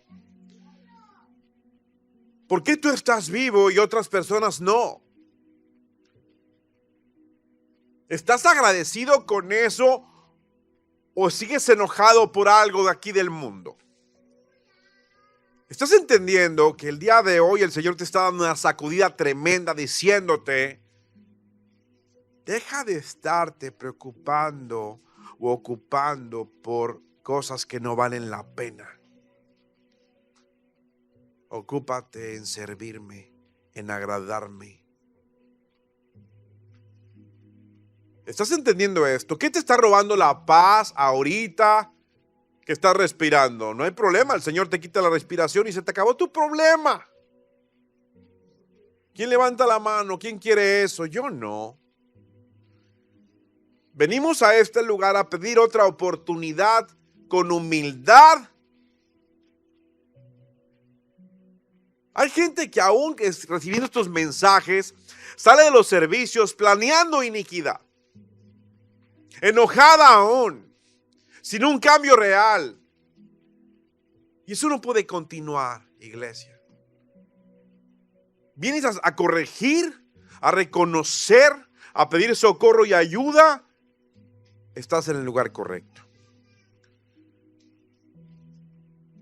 ¿Por qué tú estás vivo y otras personas no? ¿Estás agradecido con eso o sigues enojado por algo de aquí del mundo? ¿Estás entendiendo que el día de hoy el Señor te está dando una sacudida tremenda diciéndote: deja de estarte preocupando o ocupando por cosas que no valen la pena? Ocúpate en servirme, en agradarme. ¿Estás entendiendo esto? ¿Qué te está robando la paz ahorita que estás respirando? No hay problema, el Señor te quita la respiración y se te acabó tu problema. ¿Quién levanta la mano? ¿Quién quiere eso? Yo no. Venimos a este lugar a pedir otra oportunidad con humildad. Hay gente que aún recibiendo estos mensajes sale de los servicios planeando iniquidad, enojada aún, sin un cambio real. Y eso no puede continuar, iglesia. Vienes a corregir, a reconocer, a pedir socorro y ayuda. Estás en el lugar correcto.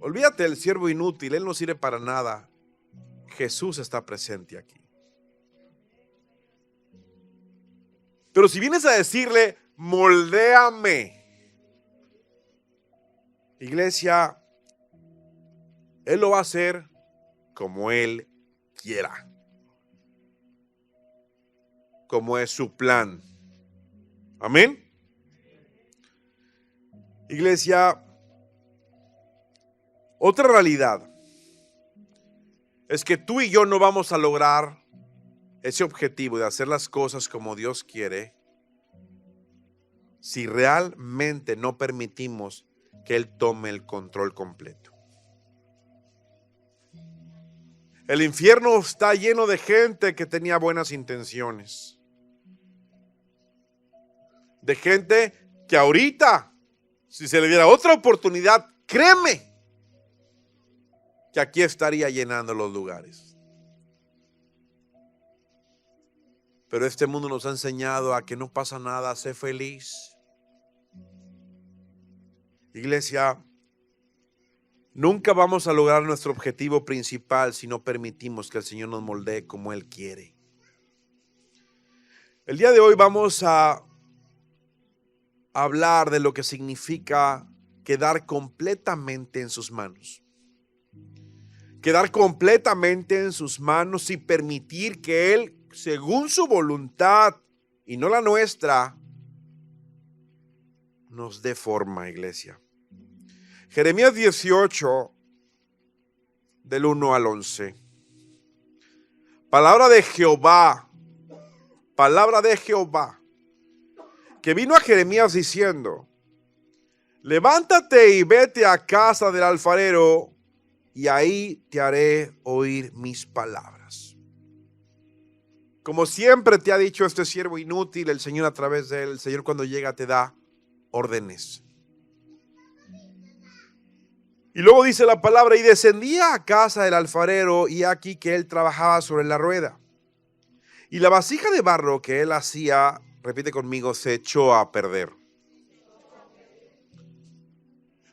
Olvídate del siervo inútil, él no sirve para nada. Jesús está presente aquí. Pero si vienes a decirle: moldéame, iglesia, Él lo va a hacer como Él quiera, como es su plan. Amén. Iglesia, otra realidad es que tú y yo no vamos a lograr ese objetivo de hacer las cosas como Dios quiere si realmente no permitimos que Él tome el control completo. El infierno está lleno de gente que tenía buenas intenciones, de gente que ahorita, si se le diera otra oportunidad, créeme que aquí estaría llenando los lugares. Pero este mundo nos ha enseñado a que no pasa nada, sé feliz. Iglesia, nunca vamos a lograr nuestro objetivo principal si no permitimos que el Señor nos moldee como Él quiere. El día de hoy vamos a hablar de lo que significa quedar completamente en sus manos. Quedar completamente en sus manos y permitir que Él, según su voluntad y no la nuestra, nos dé forma, iglesia. Jeremías 18, del 1 al 11. Palabra de Jehová, que vino a Jeremías diciendo: levántate y vete a casa del alfarero, y ahí te haré oír mis palabras. Como siempre te ha dicho este siervo inútil, el Señor a través de él, el Señor cuando llega te da órdenes. Y luego dice la palabra: y descendía a casa del alfarero, y aquí que él trabajaba sobre la rueda. Y la vasija de barro que él hacía, repite conmigo, se echó a perder.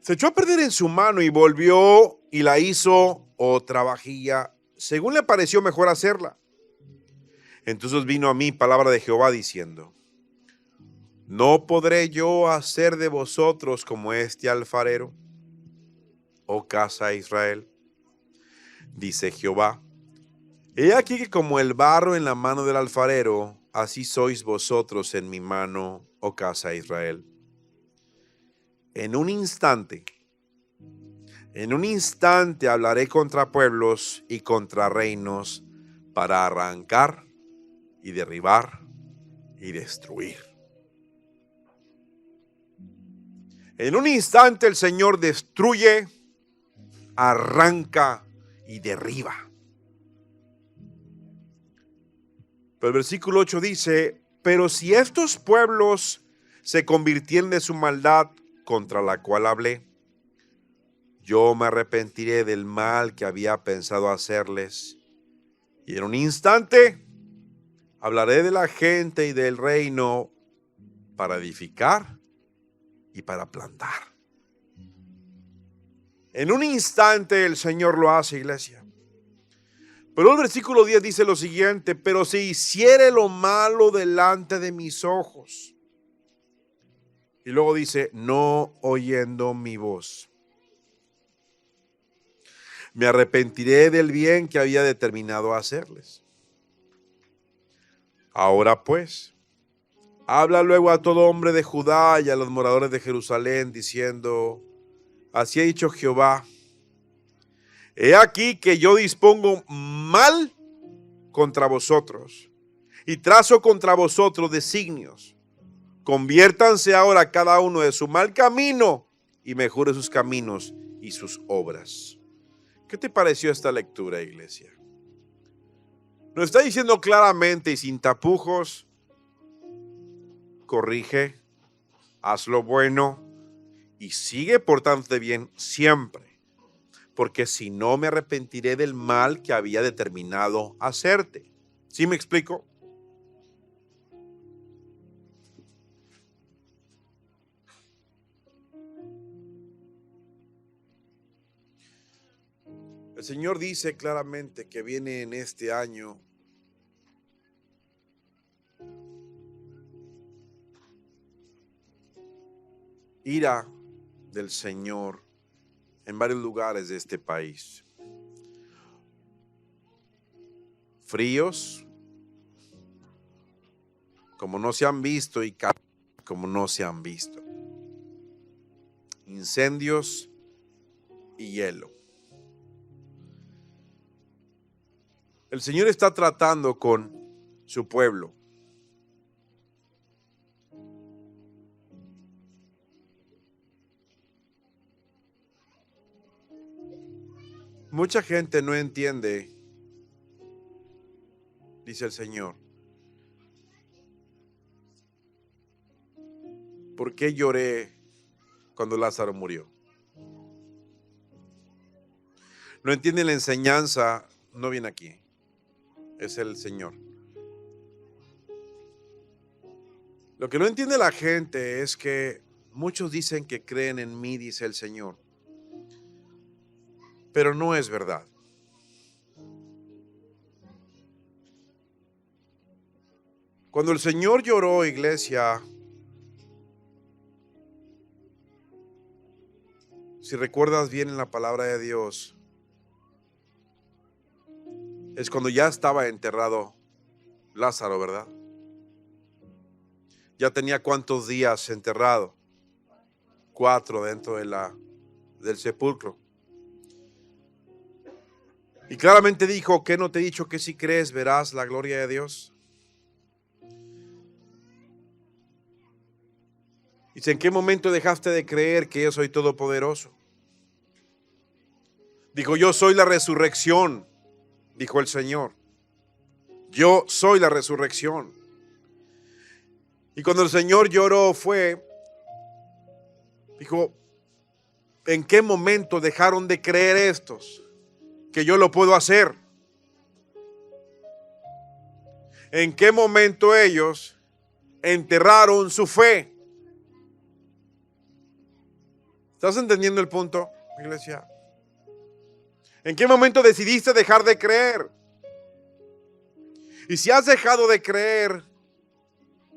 Se echó a perder en su mano y volvió y la hizo otra vajilla, según le pareció mejor hacerla. Entonces vino a mí palabra de Jehová diciendo: ¿no podré yo hacer de vosotros como este alfarero, oh casa de Israel? Dice Jehová: he aquí que como el barro en la mano del alfarero, así sois vosotros en mi mano, oh casa de Israel. En un instante hablaré contra pueblos y contra reinos para arrancar y derribar y destruir. En un instante el Señor destruye, arranca y derriba. Pero el versículo 8 dice: pero si estos pueblos se convirtieren de su maldad contra la cual hablé. Yo me arrepentiré del mal que había pensado hacerles, y en un instante hablaré de la gente y del reino para edificar y para plantar. En un instante el Señor lo hace, iglesia. Pero el versículo 10 dice lo siguiente: pero si hiciere lo malo delante de mis ojos. Y luego dice: no oyendo mi voz, me arrepentiré del bien que había determinado hacerles. Ahora pues, habla luego a todo hombre de Judá y a los moradores de Jerusalén, diciendo: así ha dicho Jehová, he aquí que yo dispongo mal contra vosotros y trazo contra vosotros designios. Conviértanse ahora cada uno de su mal camino y mejore sus caminos y sus obras. ¿Qué te pareció esta lectura, iglesia? Nos está diciendo claramente y sin tapujos: corrige, haz lo bueno y sigue portándote bien siempre, porque si no me arrepentiré del mal que había determinado hacerte. ¿Sí me explico? El Señor dice claramente que viene en este año ira del Señor en varios lugares de este país. Fríos como no se han visto y calores como no se han visto. Incendios y hielo. El Señor está tratando con su pueblo. Mucha gente no entiende, dice el Señor, ¿por qué lloré cuando Lázaro murió? No entienden la enseñanza, no viene aquí, es el Señor. Lo que no entiende la gente es que muchos dicen que creen en mí, dice el Señor, pero no es verdad. Cuando el Señor lloró, iglesia, si recuerdas bien en la palabra de Dios, es cuando ya estaba enterrado Lázaro, ¿verdad? Ya tenía ¿cuántos días enterrado? 4 dentro del sepulcro. Y claramente dijo: ¿qué no te he dicho que si crees verás la gloria de Dios? Dice: ¿en qué momento dejaste de creer que yo soy todopoderoso? Dijo: yo soy la resurrección, dijo el Señor. Yo soy la resurrección. Y cuando el Señor lloró dijo: ¿en qué momento dejaron de creer estos que yo lo puedo hacer? ¿En qué momento ellos enterraron su fe? ¿Estás entendiendo el punto, iglesia? ¿En qué momento decidiste dejar de creer? Y si has dejado de creer,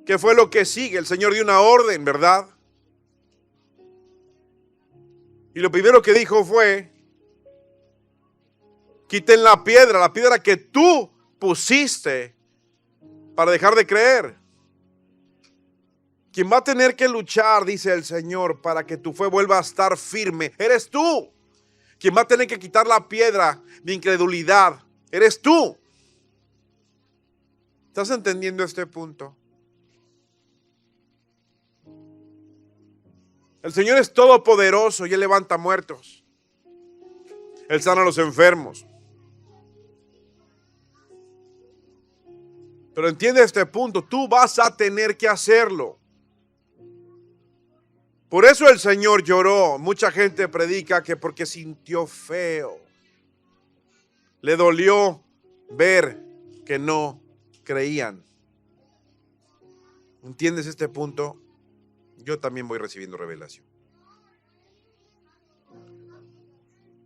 ¿qué fue lo que sigue? El Señor dio una orden, ¿verdad? Y lo primero que dijo fue: quiten la piedra que tú pusiste para dejar de creer. Quien va a tener que luchar, dice el Señor, para que tu fe vuelva a estar firme, eres tú. Quien va a tener que quitar la piedra de incredulidad, eres tú. ¿Estás entendiendo este punto? El Señor es todopoderoso y Él levanta muertos. Él sana a los enfermos. Pero entiende este punto, tú vas a tener que hacerlo. Por eso el Señor lloró. Mucha gente predica que porque sintió feo. Le dolió ver que no creían. ¿Entiendes este punto? Yo también voy recibiendo revelación.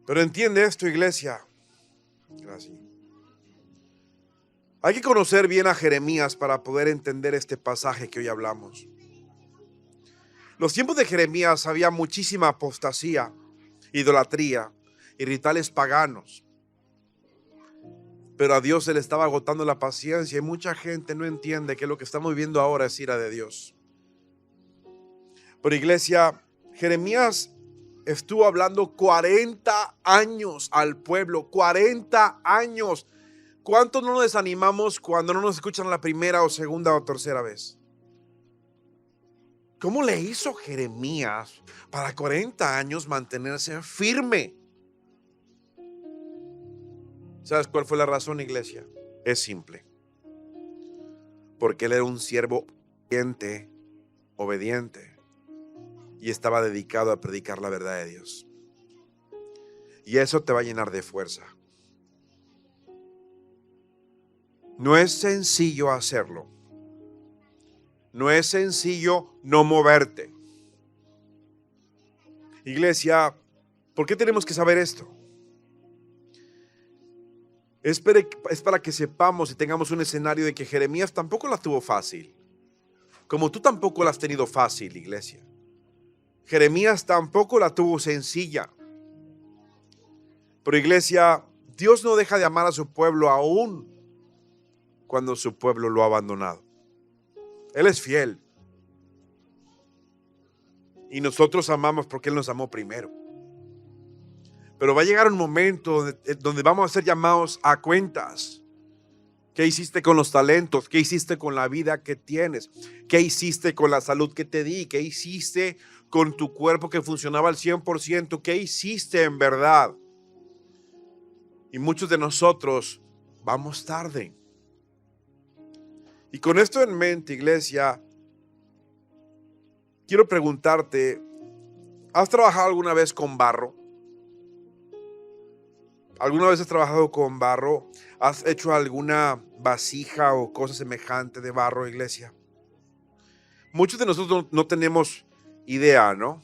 Pero entiende esto, iglesia. Gracias. Hay que conocer bien a Jeremías para poder entender este pasaje que hoy hablamos. Los tiempos de Jeremías había muchísima apostasía, idolatría y rituales paganos. Pero a Dios se le estaba agotando la paciencia y mucha gente no entiende que lo que estamos viviendo ahora es ira de Dios. Pero iglesia, Jeremías estuvo hablando 40 años al pueblo, 40 años. ¿Cuántos no nos desanimamos cuando no nos escuchan la primera o segunda o tercera vez? ¿Cómo le hizo Jeremías para 40 años mantenerse firme? ¿Sabes cuál fue la razón, iglesia? Es simple. Porque él era un siervo obediente y estaba dedicado a predicar la verdad de Dios. Y eso te va a llenar de fuerza. No es sencillo hacerlo. No es sencillo no moverte. Iglesia, ¿por qué tenemos que saber esto? Es para que sepamos y tengamos un escenario de que Jeremías tampoco la tuvo fácil. Como tú tampoco la has tenido fácil, iglesia. Jeremías tampoco la tuvo sencilla. Pero iglesia, Dios no deja de amar a su pueblo aún cuando su pueblo lo ha abandonado. Él es fiel. Y nosotros amamos porque Él nos amó primero. Pero va a llegar un momento donde vamos a ser llamados a cuentas. ¿Qué hiciste con los talentos? ¿Qué hiciste con la vida que tienes? ¿Qué hiciste con la salud que te di? ¿Qué hiciste con tu cuerpo que funcionaba al 100%? ¿Qué hiciste en verdad? Y muchos de nosotros vamos tarde. Y con esto en mente, iglesia, quiero preguntarte, ¿has trabajado alguna vez con barro? ¿Alguna vez has trabajado con barro? ¿Has hecho alguna vasija o cosa semejante de barro, iglesia? Muchos de nosotros no tenemos idea, ¿no?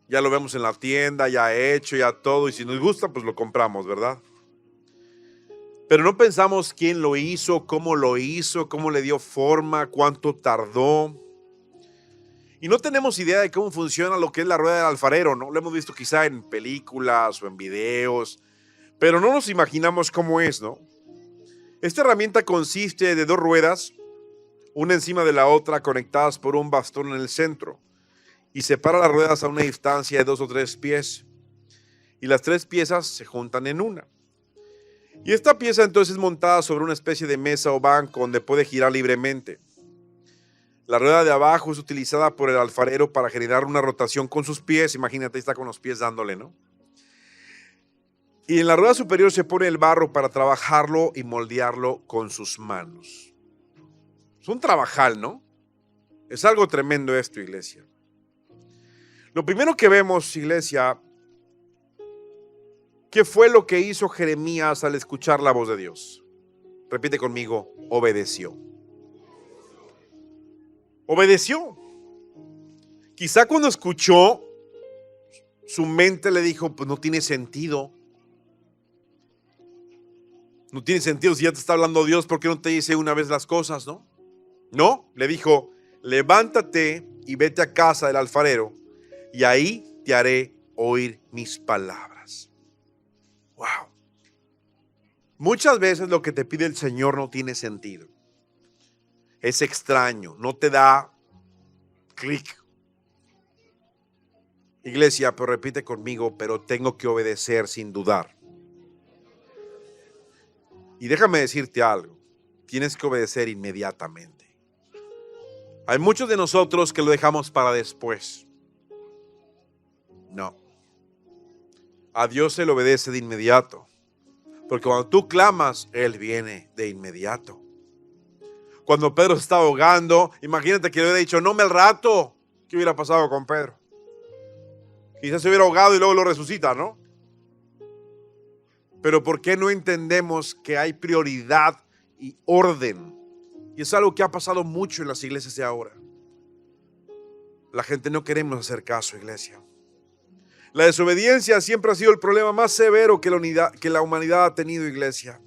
Ya lo vemos en la tienda, ya hecho, ya todo, y si nos gusta, pues lo compramos, ¿verdad? Pero no pensamos quién lo hizo, cómo le dio forma, cuánto tardó. Y no tenemos idea de cómo funciona lo que es la rueda del alfarero, ¿no? Lo hemos visto quizá en películas o en videos, pero no nos imaginamos cómo es, ¿no? Esta herramienta consiste de 2 ruedas, una encima de la otra, conectadas por un bastón en el centro, y separa las ruedas a una distancia de 2 o 3 pies. Y las 3 piezas se juntan en una. Y esta pieza entonces es montada sobre una especie de mesa o banco donde puede girar libremente. La rueda de abajo es utilizada por el alfarero para generar una rotación con sus pies. Imagínate, está con los pies dándole, ¿no? Y en la rueda superior se pone el barro para trabajarlo y moldearlo con sus manos. Es un trabajal, ¿no? Es algo tremendo esto, iglesia. Lo primero que vemos, iglesia, ¿qué fue lo que hizo Jeremías al escuchar la voz de Dios? Repite conmigo, obedeció. Obedeció. Quizá cuando escuchó, su mente le dijo, pues no tiene sentido. No tiene sentido, si ya te está hablando Dios, ¿por qué no te dice una vez las cosas, no? No, le dijo, levántate y vete a casa del alfarero y ahí te haré oír mis palabras. Wow. Muchas veces lo que te pide el Señor no tiene sentido. Es extraño, no te da clic. Iglesia, pero repite conmigo, pero tengo que obedecer sin dudar. Y déjame decirte algo, tienes que obedecer inmediatamente. Hay muchos de nosotros que lo dejamos para después. No. A Dios se le obedece de inmediato. Porque cuando tú clamas, Él viene de inmediato. Cuando Pedro se está ahogando, imagínate que le hubiera dicho, no me al rato. ¿Qué hubiera pasado con Pedro? Quizás se hubiera ahogado y luego lo resucita, ¿no? Pero ¿por qué no entendemos que hay prioridad y orden? Y es algo que ha pasado mucho en las iglesias de ahora. La gente no queremos hacer caso, iglesia. La desobediencia siempre ha sido el problema más severo que la humanidad ha tenido, iglesia.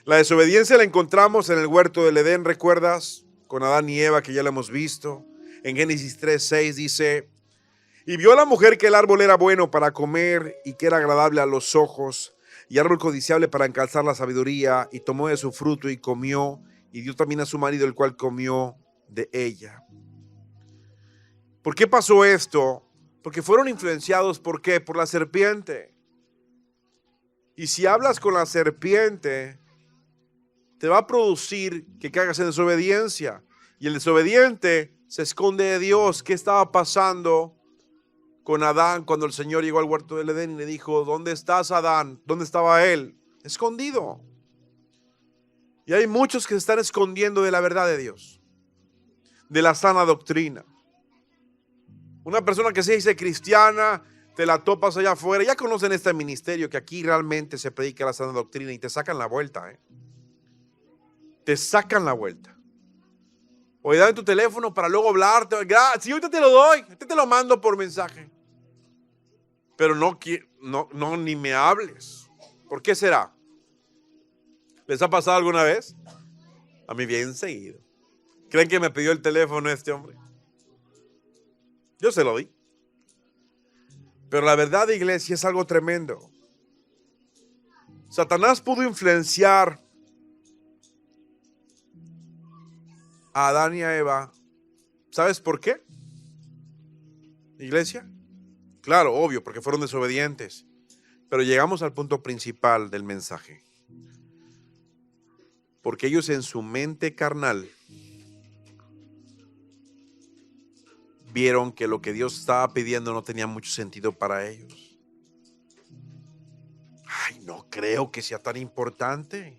La desobediencia la encontramos en el huerto del Edén, ¿recuerdas? Con Adán y Eva, que ya lo hemos visto. En Génesis 3:6 dice: y vio la mujer que el árbol era bueno para comer y que era agradable a los ojos y árbol codiciable para alcanzar la sabiduría, y tomó de su fruto y comió, y dio también a su marido, el cual comió de ella. ¿Por qué pasó esto? Porque fueron influenciados, ¿por qué? Por la serpiente. Y si hablas con la serpiente, te va a producir que caigas en desobediencia. Y el desobediente se esconde de Dios. ¿Qué estaba pasando con Adán cuando el Señor llegó al huerto del Edén y le dijo: ¿dónde estás, Adán? ¿Dónde estaba él? Escondido. Y hay muchos que se están escondiendo de la verdad de Dios, de la sana doctrina. Una persona que se dice cristiana, te la topas allá afuera. Ya conocen este ministerio, que aquí realmente se predica la sana doctrina, y te sacan la vuelta, Te sacan la vuelta. Oye, dame tu teléfono para luego hablarte. Sí, ahorita te lo doy, ahorita te lo mando por mensaje. Pero no, ni me hables. ¿Por qué será? ¿Les ha pasado alguna vez? A mí bien seguido. ¿Creen que me pidió el teléfono este hombre? Yo se lo di. Pero la verdad, iglesia, es algo tremendo. Satanás pudo influenciar a Adán y a Eva. ¿Sabes por qué? Iglesia. Claro, obvio, porque fueron desobedientes. Pero llegamos al punto principal del mensaje. Porque ellos en su mente carnal vieron que lo que Dios estaba pidiendo no tenía mucho sentido para ellos. Ay, no creo que sea tan importante.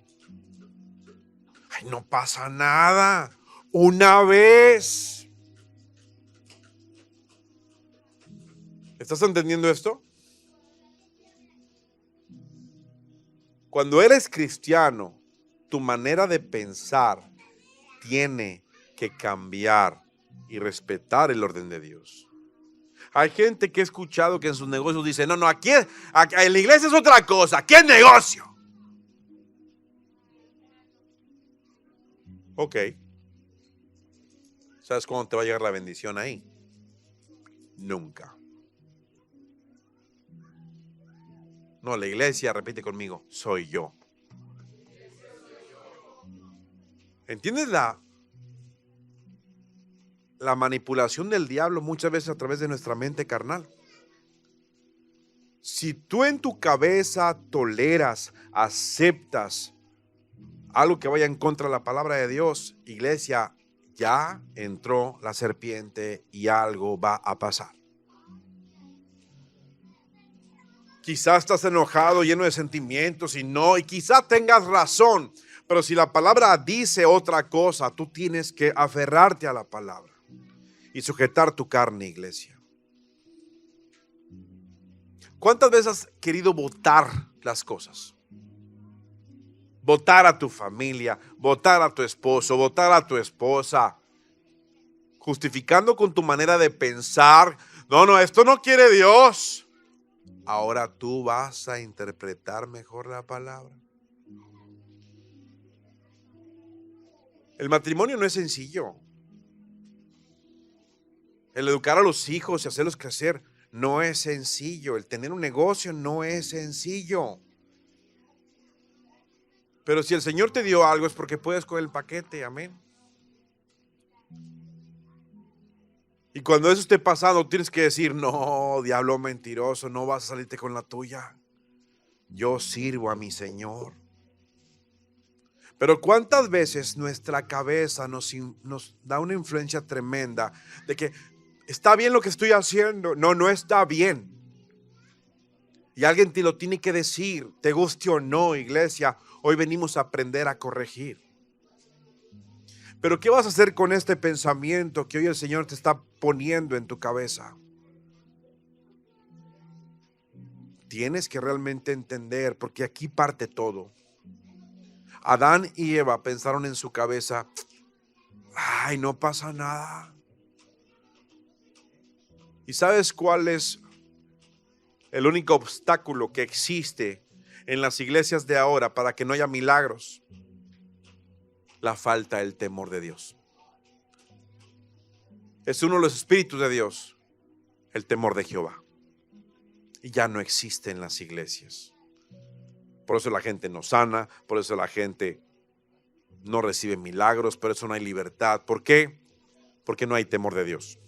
Ay, no pasa nada. Una vez. ¿Estás entendiendo esto? Cuando eres cristiano, tu manera de pensar tiene que cambiar y respetar el orden de Dios. Hay gente que he escuchado que en sus negocios dice: no, aquí en la iglesia es otra cosa, aquí es negocio. Ok. ¿Sabes cuándo te va a llegar la bendición ahí? Nunca. No, la iglesia, repite conmigo, soy yo. ¿Entiendes la manipulación del diablo muchas veces a través de nuestra mente carnal? Si tú en tu cabeza toleras, aceptas algo que vaya en contra de la palabra de Dios, iglesia, ya entró la serpiente y algo va a pasar. Quizás estás enojado, lleno de sentimientos, y quizás tengas razón, pero si la palabra dice otra cosa, tú tienes que aferrarte a la palabra y sujetar tu carne, iglesia. ¿Cuántas veces has querido votar las cosas? Votar a tu familia, votar a tu esposo, votar a tu esposa, justificando con tu manera de pensar: no, esto no quiere Dios. Ahora tú vas a interpretar mejor la palabra. El matrimonio no es sencillo. El educar a los hijos y hacerlos crecer no es sencillo. El tener un negocio no es sencillo. Pero si el Señor te dio algo es porque puedes con el paquete, amén. Y cuando eso esté pasando, tienes que decir: no, diablo mentiroso, no vas a salirte con la tuya. Yo sirvo a mi Señor. Pero ¿cuántas veces nuestra cabeza nos da una influencia tremenda de que está bien lo que estoy haciendo? No está bien. Y alguien te lo tiene que decir, te guste o no, iglesia. Hoy venimos a aprender a corregir. Pero ¿qué vas a hacer con este pensamiento que hoy el Señor te está poniendo en tu cabeza? Tienes que realmente entender, porque aquí parte todo. Adán y Eva pensaron en su cabeza, ay, no pasa nada. ¿Y sabes cuál es el único obstáculo que existe en las iglesias de ahora para que no haya milagros? La falta del temor de Dios. Es uno de los espíritus de Dios, el temor de Jehová. Y ya no existe en las iglesias. Por eso la gente no sana, por eso la gente no recibe milagros, por eso no hay libertad. ¿Por qué? Porque no hay temor de Dios.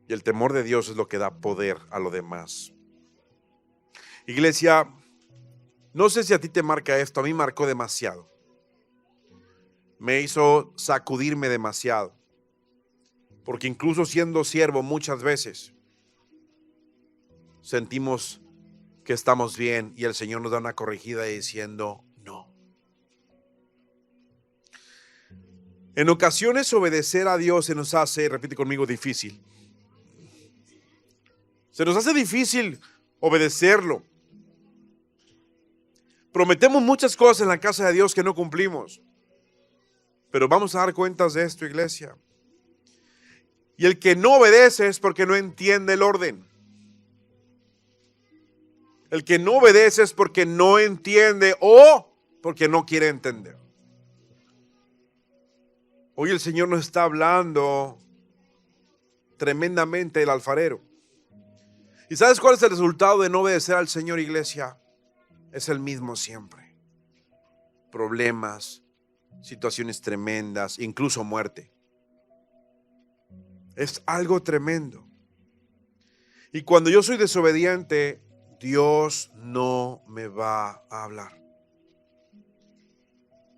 Y el temor de Dios es lo que da poder a lo demás. Iglesia, no sé si a ti te marca esto, a mí marcó demasiado. Me hizo sacudirme demasiado. Porque incluso siendo siervo muchas veces sentimos que estamos bien y el Señor nos da una corregida diciendo no. En ocasiones obedecer a Dios se nos hace, repite conmigo, difícil. Se nos hace difícil obedecerlo. Prometemos muchas cosas en la casa de Dios que no cumplimos. Pero vamos a dar cuentas de esto, iglesia. Y el que no obedece es porque no entiende el orden. El que no obedece es porque no entiende o porque no quiere entender. Hoy el Señor nos está hablando tremendamente del alfarero. ¿Y sabes cuál es el resultado de no obedecer al Señor, iglesia? Es el mismo siempre. Problemas, situaciones tremendas, incluso muerte. Es algo tremendo. Y cuando yo soy desobediente, Dios no me va a hablar.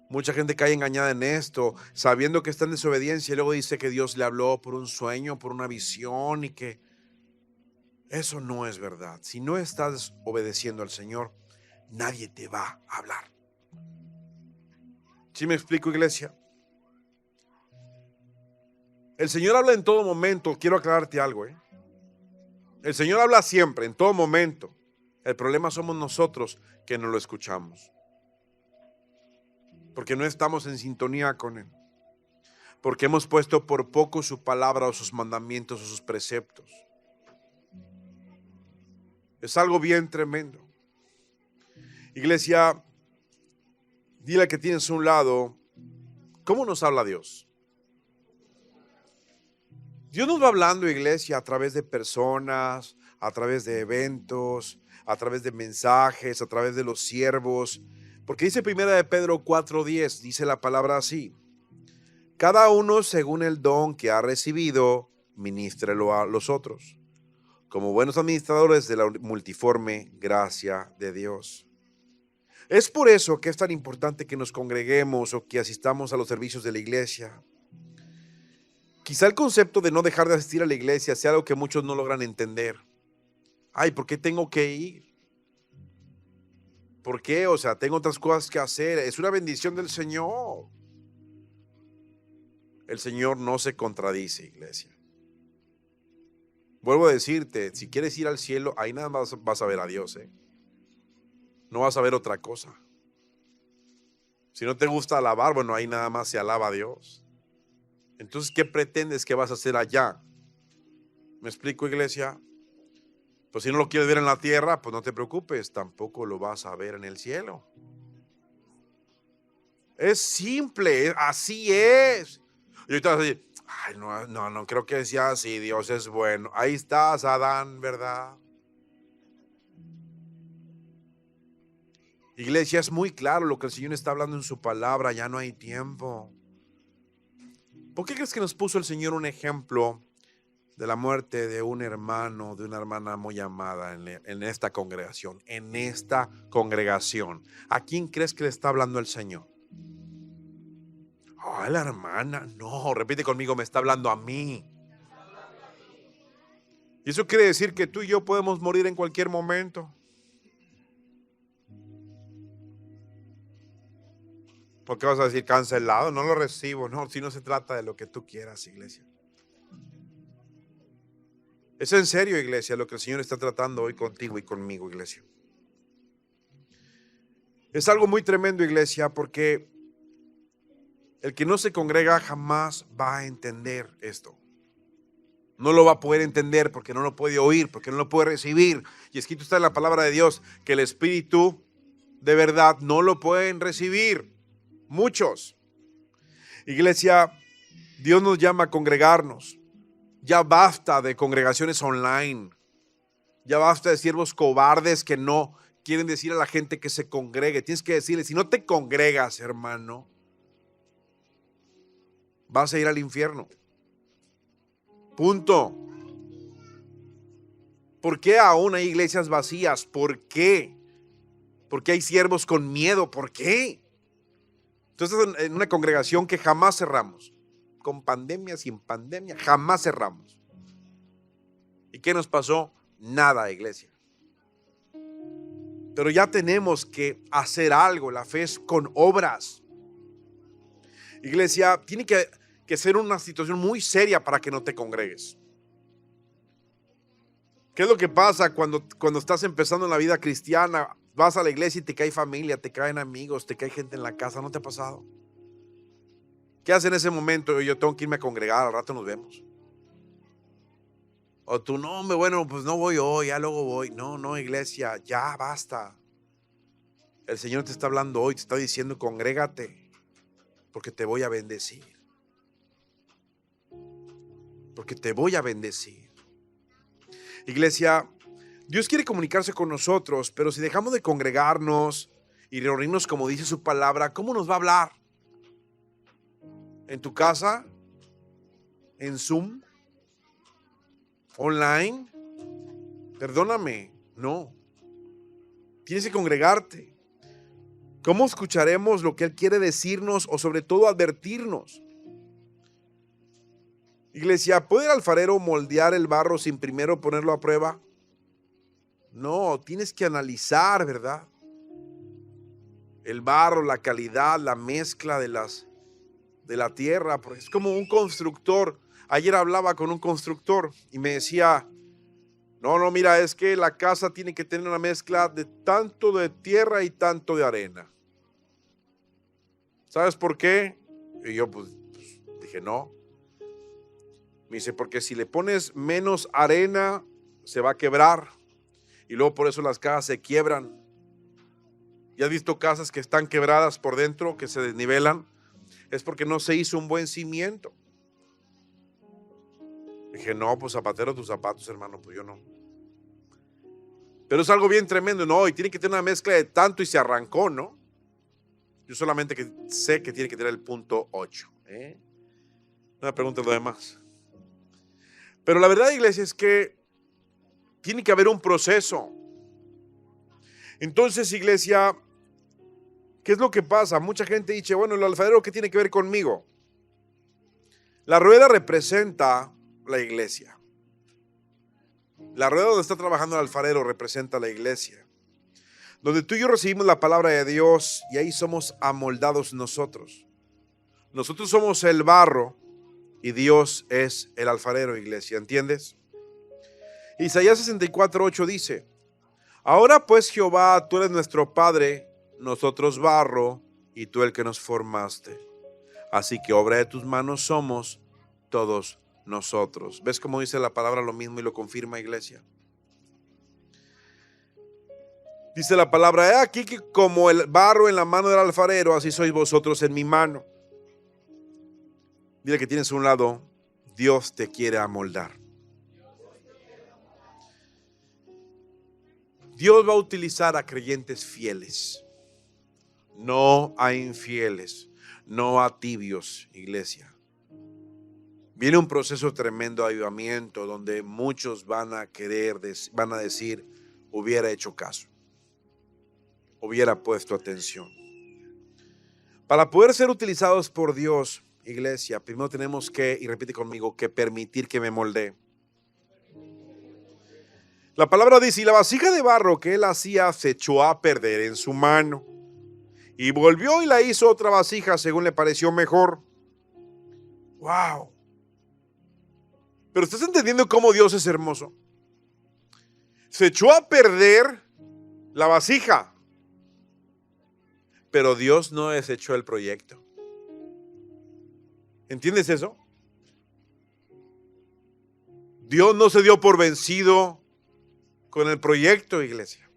Mucha gente cae engañada en esto, sabiendo que está en desobediencia y luego dice que Dios le habló por un sueño, por una visión y que eso no es verdad. Si no estás obedeciendo al Señor, nadie te va a hablar. ¿Sí me explico, iglesia? El Señor habla en todo momento. Quiero aclararte algo, El Señor habla siempre, en todo momento. El problema somos nosotros que no lo escuchamos. Porque no estamos en sintonía con Él. Porque hemos puesto por poco su palabra o sus mandamientos o sus preceptos. Es algo bien tremendo. Iglesia, dile que tienes a un lado, ¿cómo nos habla Dios? Dios nos va hablando, iglesia, a través de personas, a través de eventos, a través de mensajes, a través de los siervos. Porque dice 1 de Pedro 4:10, dice la palabra así: cada uno según el don que ha recibido, ministrelo a los otros, como buenos administradores de la multiforme gracia de Dios. Es por eso que es tan importante que nos congreguemos o que asistamos a los servicios de la iglesia. Quizá el concepto de no dejar de asistir a la iglesia sea algo que muchos no logran entender. Ay, ¿por qué tengo que ir? ¿Por qué? O sea, tengo otras cosas que hacer. Es una bendición del Señor. El Señor no se contradice, iglesia. Vuelvo a decirte, si quieres ir al cielo, ahí nada más vas a ver a Dios, No vas a ver otra cosa. Si no te gusta alabar, bueno, ahí nada más se alaba a Dios. Entonces, ¿qué pretendes que vas a hacer allá? ¿Me explico, iglesia? Pues si no lo quieres ver en la tierra, pues no te preocupes, tampoco lo vas a ver en el cielo. Es simple, así es. Y ahorita vas a decir, ay, no creo que sea así, Dios es bueno. Ahí estás, Adán, ¿verdad? Iglesia, es muy claro lo que el Señor está hablando en su palabra, ya no hay tiempo. ¿Por qué crees que nos puso el Señor un ejemplo de la muerte de un hermano, de una hermana muy amada en esta congregación? En esta congregación. ¿A quién crees que le está hablando el Señor? Oh, a la hermana. No, repite conmigo, me está hablando a mí. Y eso quiere decir que tú y yo podemos morir en cualquier momento. ¿Por qué vas a decir cancelado? No lo recibo. No, si no se trata de lo que tú quieras, iglesia. Es en serio, iglesia, lo que el Señor está tratando hoy contigo y conmigo, iglesia. Es algo muy tremendo, iglesia, porque el que no se congrega jamás va a entender esto. No lo va a poder entender porque no lo puede oír, porque no lo puede recibir. Y escrito está en la palabra de Dios que el Espíritu de verdad no lo pueden recibir. Muchos. Iglesia, Dios nos llama a congregarnos. Ya basta de congregaciones online. Ya basta de siervos cobardes que no quieren decir a la gente que se congregue. Tienes que decirle, si no te congregas, hermano, vas a ir al infierno. Punto. ¿Por qué aún hay iglesias vacías? ¿Por qué? ¿Por qué hay siervos con miedo? ¿Por qué? Entonces, en una congregación que jamás cerramos, con pandemia, sin pandemia, jamás cerramos. ¿Y qué nos pasó? Nada, iglesia. Pero ya tenemos que hacer algo. La fe es con obras. Iglesia, tiene que ser una situación muy seria para que no te congregues. ¿Qué es lo que pasa cuando estás empezando en la vida cristiana? Vas a la iglesia y te cae familia, te caen amigos, te cae gente en la casa. ¿No te ha pasado? ¿Qué haces en ese momento? Yo tengo que irme a congregar, al rato nos vemos. O tú, no, bueno, pues no voy hoy, ya luego voy. No, iglesia, ya basta. El Señor te está hablando hoy, te está diciendo, congrégate, porque te voy a bendecir. Porque te voy a bendecir. Iglesia, Dios quiere comunicarse con nosotros, pero si dejamos de congregarnos y reunirnos como dice su palabra, ¿cómo nos va a hablar? ¿En tu casa? ¿En Zoom? ¿Online? Perdóname, no. Tienes que congregarte. ¿Cómo escucharemos lo que Él quiere decirnos o sobre todo advertirnos? Iglesia, ¿puede el alfarero moldear el barro sin primero ponerlo a prueba? No, tienes que analizar, ¿verdad? El barro, la calidad, la mezcla de la tierra, porque es como un constructor. Ayer hablaba con un constructor y me decía, no, mira, es que la casa tiene que tener una mezcla de tanto de tierra y tanto de arena. ¿Sabes por qué? Y yo pues dije, no. Me dice, porque si le pones menos arena, se va a quebrar. Y luego por eso las casas se quiebran. ¿Ya has visto casas que están quebradas por dentro, que se desnivelan? Es porque no se hizo un buen cimiento. Dije, no, pues zapatero tus zapatos, hermano, pues yo no. Pero es algo bien tremendo, ¿no? Y tiene que tener una mezcla de tanto y se arrancó, ¿no? Yo solamente sé que tiene que tener el punto 8. No me pregunten lo demás. Pero la verdad, iglesia, es que tiene que haber un proceso. Entonces, iglesia, ¿qué es lo que pasa? Mucha gente dice, bueno, el alfarero, ¿qué tiene que ver conmigo? La rueda representa la iglesia. La rueda donde está trabajando el alfarero representa la iglesia. Donde tú y yo recibimos la palabra de Dios y ahí somos amoldados nosotros. Nosotros somos el barro y Dios es el alfarero, iglesia, ¿entiendes? Isaías 64:8 dice, ahora pues Jehová, tú eres nuestro Padre, nosotros barro y tú el que nos formaste. Así que obra de tus manos somos todos nosotros. ¿Ves cómo dice la palabra lo mismo y lo confirma, iglesia? Dice la palabra, he aquí que como el barro en la mano del alfarero, así sois vosotros en mi mano. Dile que tienes a un lado, Dios te quiere amoldar. Dios va a utilizar a creyentes fieles, no a infieles, no a tibios, iglesia. Viene un proceso tremendo de avivamiento donde muchos van a decir, hubiera hecho caso, hubiera puesto atención. Para poder ser utilizados por Dios, iglesia, primero tenemos que, y repite conmigo, que permitir que me moldee. La palabra dice, y la vasija de barro que él hacía se echó a perder en su mano, Y volvió y la hizo otra vasija según le pareció mejor. ¡Wow! Pero ¿estás entendiendo cómo Dios es hermoso? Se echó a perder la vasija, pero Dios no desechó el proyecto. ¿Entiendes eso? Dios no se dio por vencido con el proyecto, iglesia.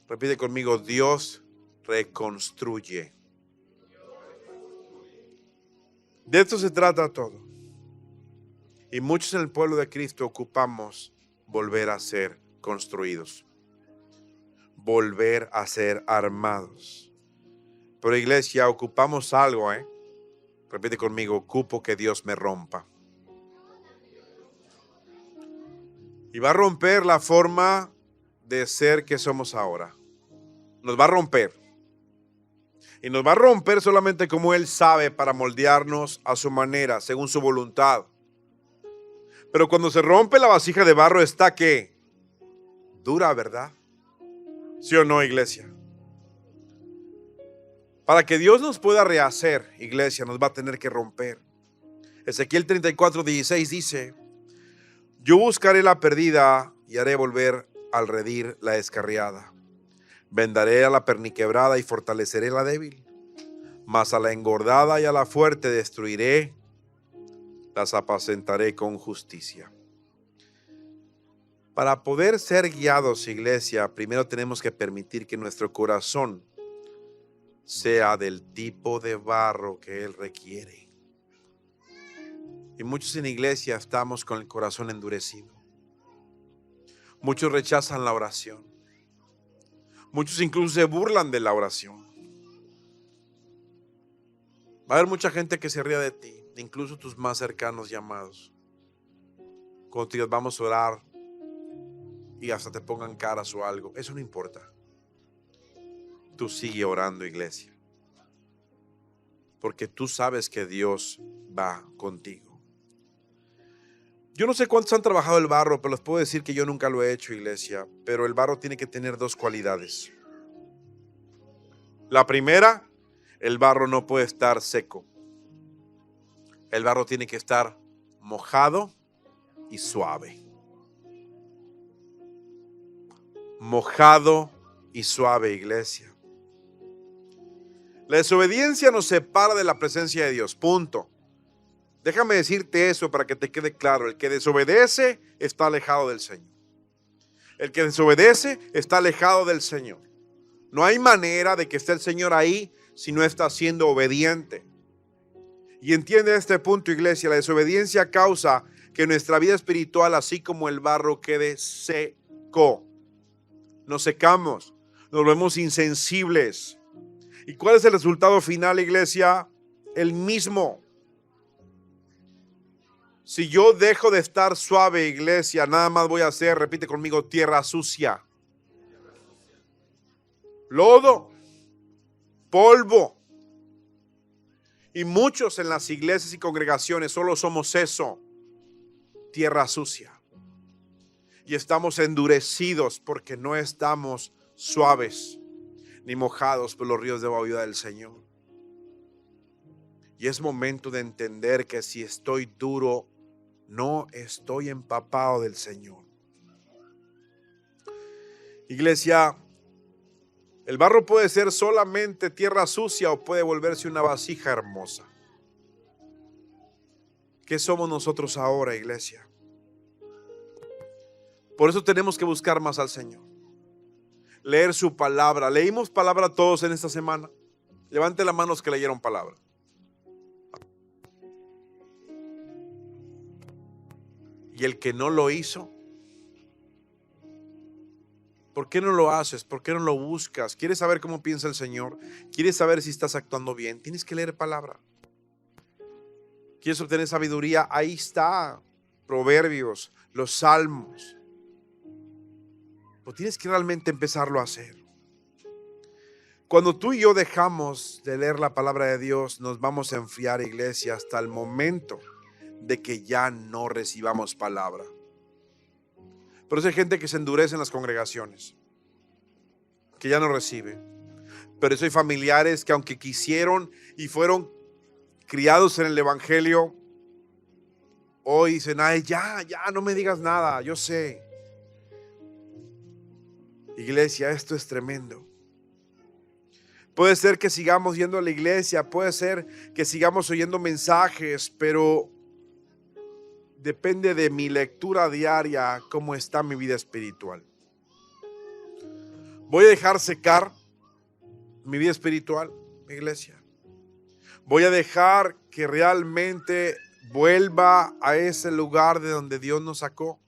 Repite conmigo, Dios reconstruye. De esto se trata todo. Y muchos en el pueblo de Cristo ocupamos volver a ser construidos. Volver a ser armados. Pero iglesia, ocupamos algo, Repite conmigo, ocupo que Dios me rompa. Y va a romper la forma de ser que somos ahora. Nos va a romper. Y nos va a romper solamente como Él sabe para moldearnos a su manera, según su voluntad. Pero cuando se rompe la vasija de barro está ¿qué? Dura, ¿verdad? ¿Sí o no, iglesia? Para que Dios nos pueda rehacer, iglesia, nos va a tener que romper. Ezequiel 34:16 dice: yo buscaré la perdida y haré volver al redil la descarriada. Vendaré a la perniquebrada y fortaleceré la débil. Mas a la engordada y a la fuerte destruiré, las apacentaré con justicia. Para poder ser guiados, iglesia, primero tenemos que permitir que nuestro corazón sea del tipo de barro que Él requiere. Y muchos en la iglesia estamos con el corazón endurecido. Muchos rechazan la oración. Muchos incluso se burlan de la oración. Va a haber mucha gente que se ría de ti, incluso tus más cercanos y amados. Cuando te digas vamos a orar y hasta te pongan caras o algo, eso no importa. Tú sigue orando, iglesia, porque tú sabes que Dios va contigo. Yo no sé cuántos han trabajado el barro, pero les puedo decir que yo nunca lo he hecho, iglesia. Pero el barro tiene que tener dos cualidades. La primera, el barro no puede estar seco. El barro tiene que estar mojado y suave. Mojado y suave, iglesia. La desobediencia nos separa de la presencia de Dios, punto. Déjame decirte eso para que te quede claro. El que desobedece está alejado del Señor. El que desobedece está alejado del Señor. No hay manera de que esté el Señor ahí si no está siendo obediente. Y entiende este punto, iglesia. La desobediencia causa que nuestra vida espiritual, así como el barro, quede seco. Nos secamos, nos volvemos insensibles. ¿Y cuál es el resultado final, iglesia? El mismo. Si yo dejo de estar suave, iglesia, nada más voy a hacer, repite conmigo, tierra sucia. Lodo, polvo. Y muchos en las iglesias y congregaciones solo somos eso, tierra sucia. Y estamos endurecidos porque no estamos suaves ni mojados por los ríos de agua viva del Señor. Y es momento de entender que si estoy duro, no estoy empapado del Señor. Iglesia, el barro puede ser solamente tierra sucia o puede volverse una vasija hermosa. ¿Qué somos nosotros ahora, iglesia? Por eso tenemos que buscar más al Señor. Leer su palabra. ¿Leímos palabra todos en esta semana? Levante la mano los que leyeron palabra. Y el que no lo hizo, ¿por qué no lo haces? ¿Por qué no lo buscas? ¿Quieres saber cómo piensa el Señor? ¿Quieres saber si estás actuando bien? Tienes que leer palabra. ¿Quieres obtener sabiduría? Ahí está. Proverbios, los salmos. Pues tienes que realmente empezarlo a hacer. Cuando tú y yo dejamos de leer la palabra de Dios, nos vamos a enfriar, iglesia, hasta el momento de que ya no recibamos palabra. Por eso hay gente que se endurece en las congregaciones, que ya no recibe. Pero hay familiares que aunque quisieron y fueron criados en el evangelio, hoy dicen, ay, ya, no me digas nada, yo sé. Iglesia, esto es tremendo. Puede ser que sigamos yendo a la iglesia, puede ser que sigamos oyendo mensajes, pero depende de mi lectura diaria cómo está mi vida espiritual. ¿Voy a dejar secar mi vida espiritual, iglesia? ¿Voy a dejar que realmente vuelva a ese lugar de donde Dios nos sacó?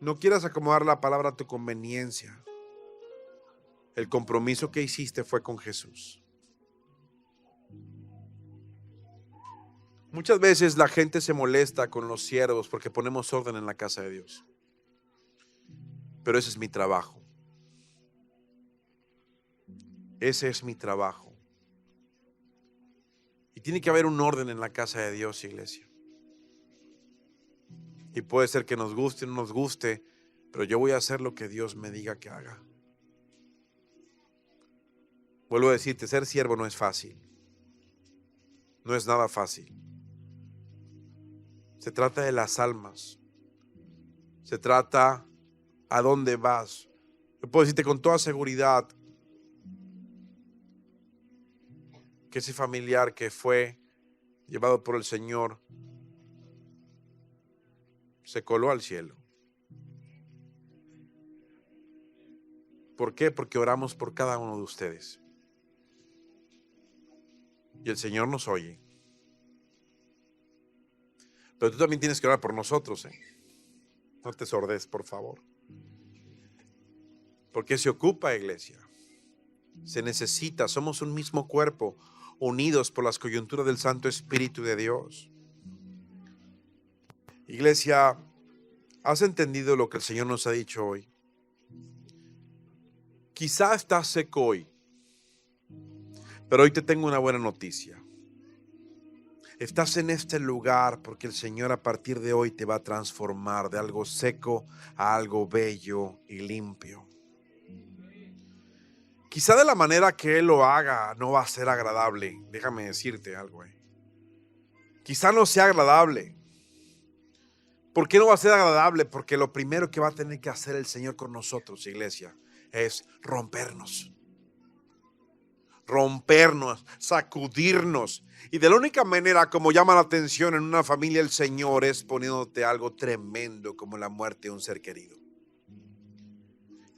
No quieras acomodar la palabra a tu conveniencia. El compromiso que hiciste fue con Jesús. Muchas veces la gente se molesta con los siervos porque ponemos orden en la casa de Dios. Pero ese es mi trabajo. Ese es mi trabajo. Y tiene que haber un orden en la casa de Dios, iglesia. Y puede ser que nos guste o no nos guste, pero yo voy a hacer lo que Dios me diga que haga. Vuelvo a decirte, ser siervo no es fácil. No es nada fácil. Se trata de las almas. Se trata a dónde vas. Yo puedo decirte con toda seguridad que ese familiar que fue llevado por el Señor se coló al cielo. ¿Por qué? Porque oramos por cada uno de ustedes. Y el Señor nos oye. Pero tú también tienes que orar por nosotros, ¿eh? No te sordes, por favor. Porque se ocupa, iglesia. Se necesita, somos un mismo cuerpo, unidos por las coyunturas del Santo Espíritu de Dios. Iglesia, ¿has entendido lo que el Señor nos ha dicho hoy? Quizá estás seco hoy, pero hoy te tengo una buena noticia. Estás en este lugar porque el Señor a partir de hoy te va a transformar de algo seco a algo bello y limpio. Quizá de la manera que Él lo haga no va a ser agradable. Déjame decirte algo. Quizá no sea agradable. ¿Por qué no va a ser agradable? Porque lo primero que va a tener que hacer el Señor con nosotros, iglesia, es rompernos. Rompernos, sacudirnos. Y de la única manera como llama la atención en una familia el Señor es poniéndote algo tremendo como la muerte de un ser querido.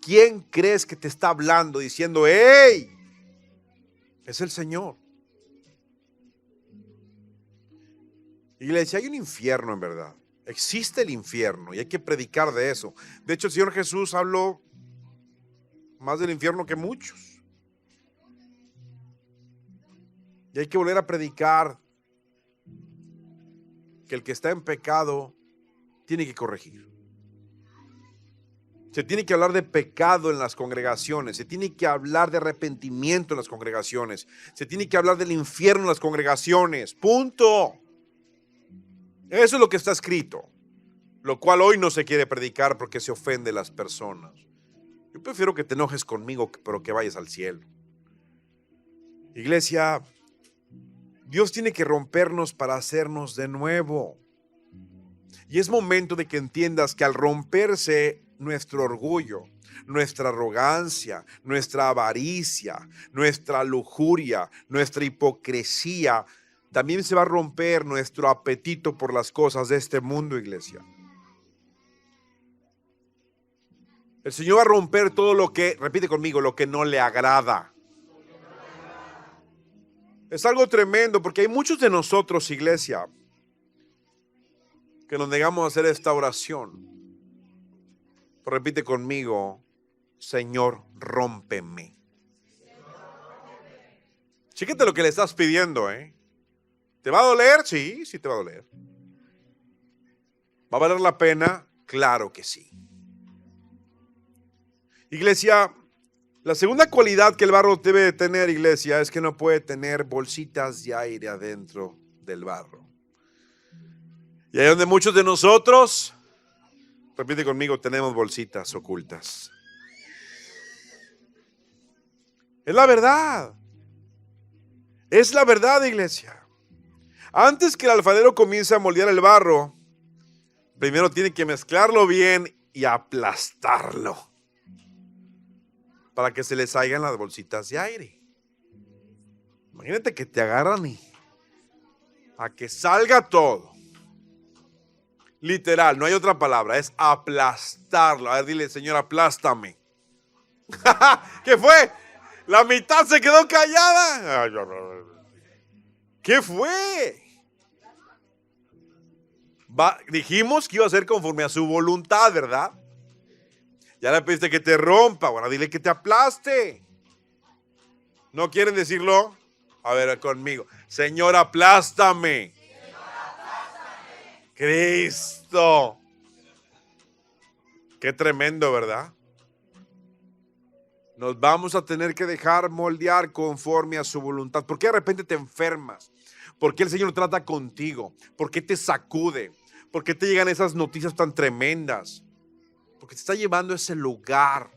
¿Quién crees que te está hablando diciendo, ¡hey! Es el Señor. Iglesia, hay un infierno en verdad. Existe el infierno y hay que predicar de eso. De hecho, el Señor Jesús habló más del infierno que muchos. Y hay que volver a predicar que el que está en pecado tiene que corregir. Se tiene que hablar de pecado en las congregaciones. Se tiene que hablar de arrepentimiento en las congregaciones. Se tiene que hablar del infierno en las congregaciones. Punto. Eso es lo que está escrito, lo cual hoy no se quiere predicar porque se ofende a las personas. Yo prefiero que te enojes conmigo, pero que vayas al cielo. Iglesia, Dios tiene que rompernos para hacernos de nuevo. Y es momento de que entiendas que al romperse nuestro orgullo, nuestra arrogancia, nuestra avaricia, nuestra lujuria, nuestra hipocresía, también se va a romper nuestro apetito por las cosas de este mundo, iglesia. El Señor va a romper todo lo que, repite conmigo, lo que no le agrada. Es algo tremendo porque hay muchos de nosotros, iglesia, que nos negamos a hacer esta oración. Pero repite conmigo, Señor, rómpeme. Chéquete lo que le estás pidiendo, ¿eh? ¿Te va a doler? Sí, sí te va a doler. ¿Va a valer la pena? Claro que sí. Iglesia, la segunda cualidad que el barro debe de tener, iglesia, es que no puede tener bolsitas de aire adentro del barro. Y ahí donde muchos de nosotros Repite conmigo, tenemos bolsitas ocultas. Es la verdad. Es la verdad, iglesia. Antes que el alfarero comience a moldear el barro, primero tiene que mezclarlo bien y aplastarlo para que se le salgan las bolsitas de aire. Imagínate que te agarran y a que salga todo. Literal, no hay otra palabra, es aplastarlo. A ver, dile, Señor, aplástame. ¿Qué fue? La mitad se quedó callada. ¿Qué fue? Dijimos que iba a ser conforme a su voluntad, ¿verdad? Ya le pediste que te rompa, ahora dile que te aplaste. ¿No quieren decirlo? A ver, conmigo. Señor, aplástame. Cristo. Qué tremendo, ¿verdad? Nos vamos a tener que dejar moldear conforme a su voluntad. ¿Por qué de repente te enfermas? ¿Por qué el Señor trata contigo? ¿Por qué te sacude? ¿Por qué te llegan esas noticias tan tremendas? Porque te está llevando a ese lugar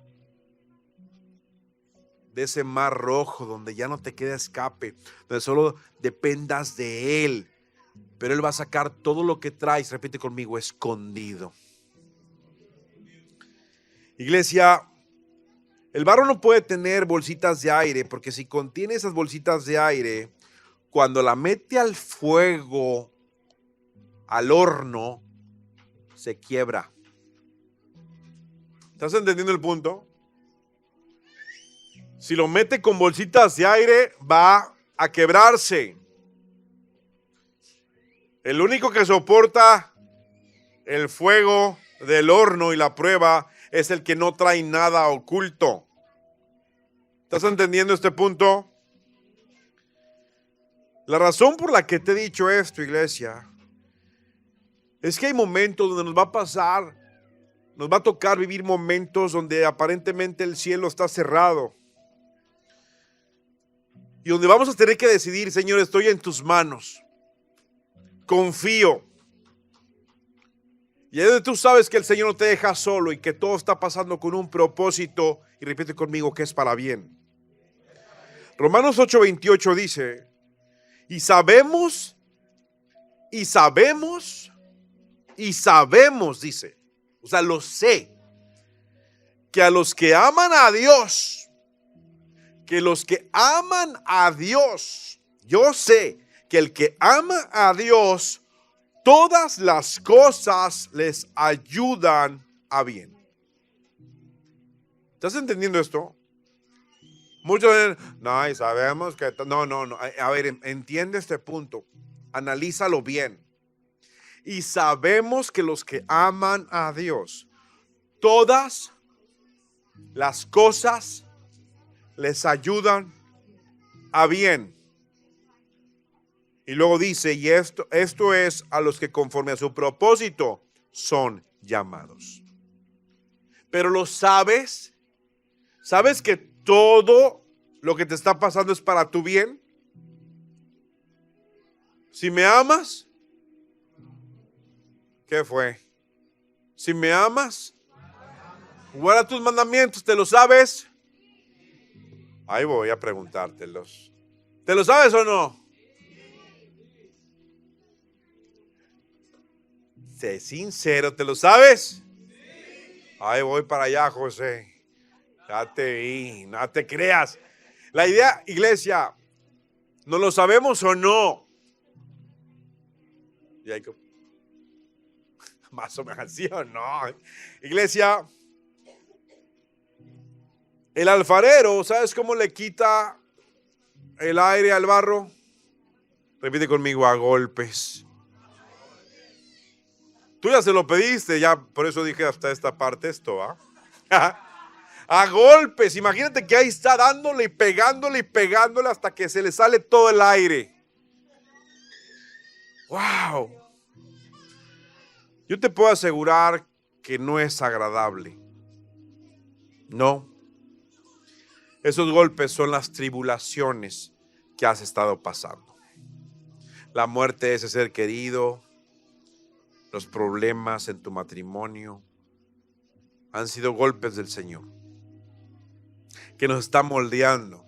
de ese mar rojo donde ya no te queda escape, donde solo dependas de Él. Pero Él va a sacar todo lo que traes, repite conmigo, escondido. Iglesia, el barro no puede tener bolsitas de aire, porque si contiene esas bolsitas de aire, cuando la mete al fuego, al horno, se quiebra. ¿Estás entendiendo el punto? Si lo mete con bolsitas de aire, va a quebrarse. El único que soporta el fuego del horno y la prueba es el que no trae nada oculto. ¿Estás entendiendo este punto? La razón por la que te he dicho esto, iglesia, es que hay momentos donde nos va a pasar, nos va a tocar vivir momentos donde aparentemente el cielo está cerrado. Y donde vamos a tener que decidir, Señor, estoy en tus manos. Confío. Y es donde tú sabes que el Señor no te deja solo y que todo está pasando con un propósito. Y repite conmigo que es para bien. Romanos 8:28 dice, y sabemos, dice. O sea, lo sé. Que a los que aman a Dios, yo sé que el que ama a Dios, todas las cosas les ayudan a bien. ¿Estás entendiendo esto? Muchos dicen, no, y sabemos que... No. A ver, entiende este punto. Analízalo bien. Y sabemos que los que aman a Dios, todas las cosas les ayudan a bien. Y luego dice, y esto es a los que conforme a su propósito son llamados. Pero lo sabes. ¿Sabes que todo lo que te está pasando es para tu bien? Si me amas, ¿qué fue? Si me amas, guarda tus mandamientos, ¿te lo sabes? Ahí voy a preguntártelos. ¿Te lo sabes o no? Sé sincero, ¿te lo sabes? Ahí voy para allá, José. Ya te vi, no te creas. La idea, iglesia, ¿no lo sabemos o no? Y hay que... Más o menos así o no. Iglesia, el alfarero, ¿sabes cómo le quita el aire al barro? Repite conmigo, a golpes. Tú ya se lo pediste, ya por eso dije hasta esta parte esto, ¿ah? A golpes, imagínate que ahí está dándole y pegándole hasta que se le sale todo el aire. ¡Wow! Yo te puedo asegurar que no es agradable. No. Esos golpes son las tribulaciones que has estado pasando. La muerte de ese ser querido, los problemas en tu matrimonio, han sido golpes del Señor, que nos está moldeando.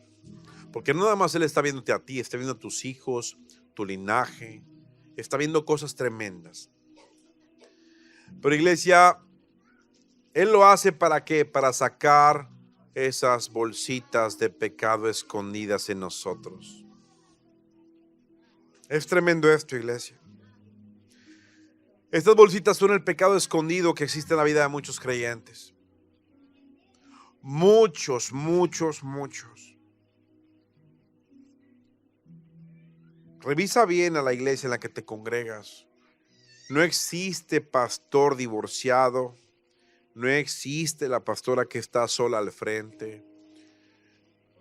Porque no nada más Él está viéndote a ti, está viendo a tus hijos, tu linaje, está viendo cosas tremendas. Pero iglesia, Él lo hace ¿para qué? Para sacar esas bolsitas de pecado escondidas en nosotros. Es tremendo esto, iglesia. Estas bolsitas son el pecado escondido que existe en la vida de muchos creyentes. Muchos. Revisa bien a la iglesia en la que te congregas. No existe pastor divorciado. No existe la pastora que está sola al frente.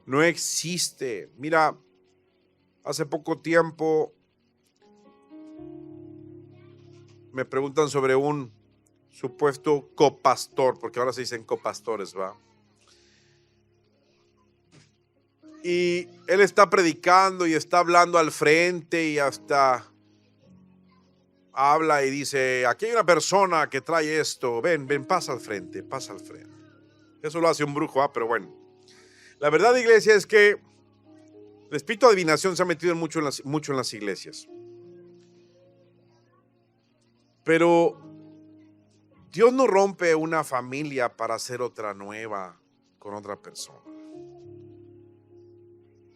No existe. Mira, hace poco tiempo me preguntan sobre un supuesto copastor, porque ahora se dicen copastores, ¿va? Y él está predicando y está hablando al frente y hasta habla y dice, aquí hay una persona que trae esto, ven, pasa al frente. Eso lo hace un brujo, pero bueno. La verdad, iglesia, es que el espíritu de adivinación se ha metido mucho en las iglesias. Pero Dios no rompe una familia para hacer otra nueva con otra persona.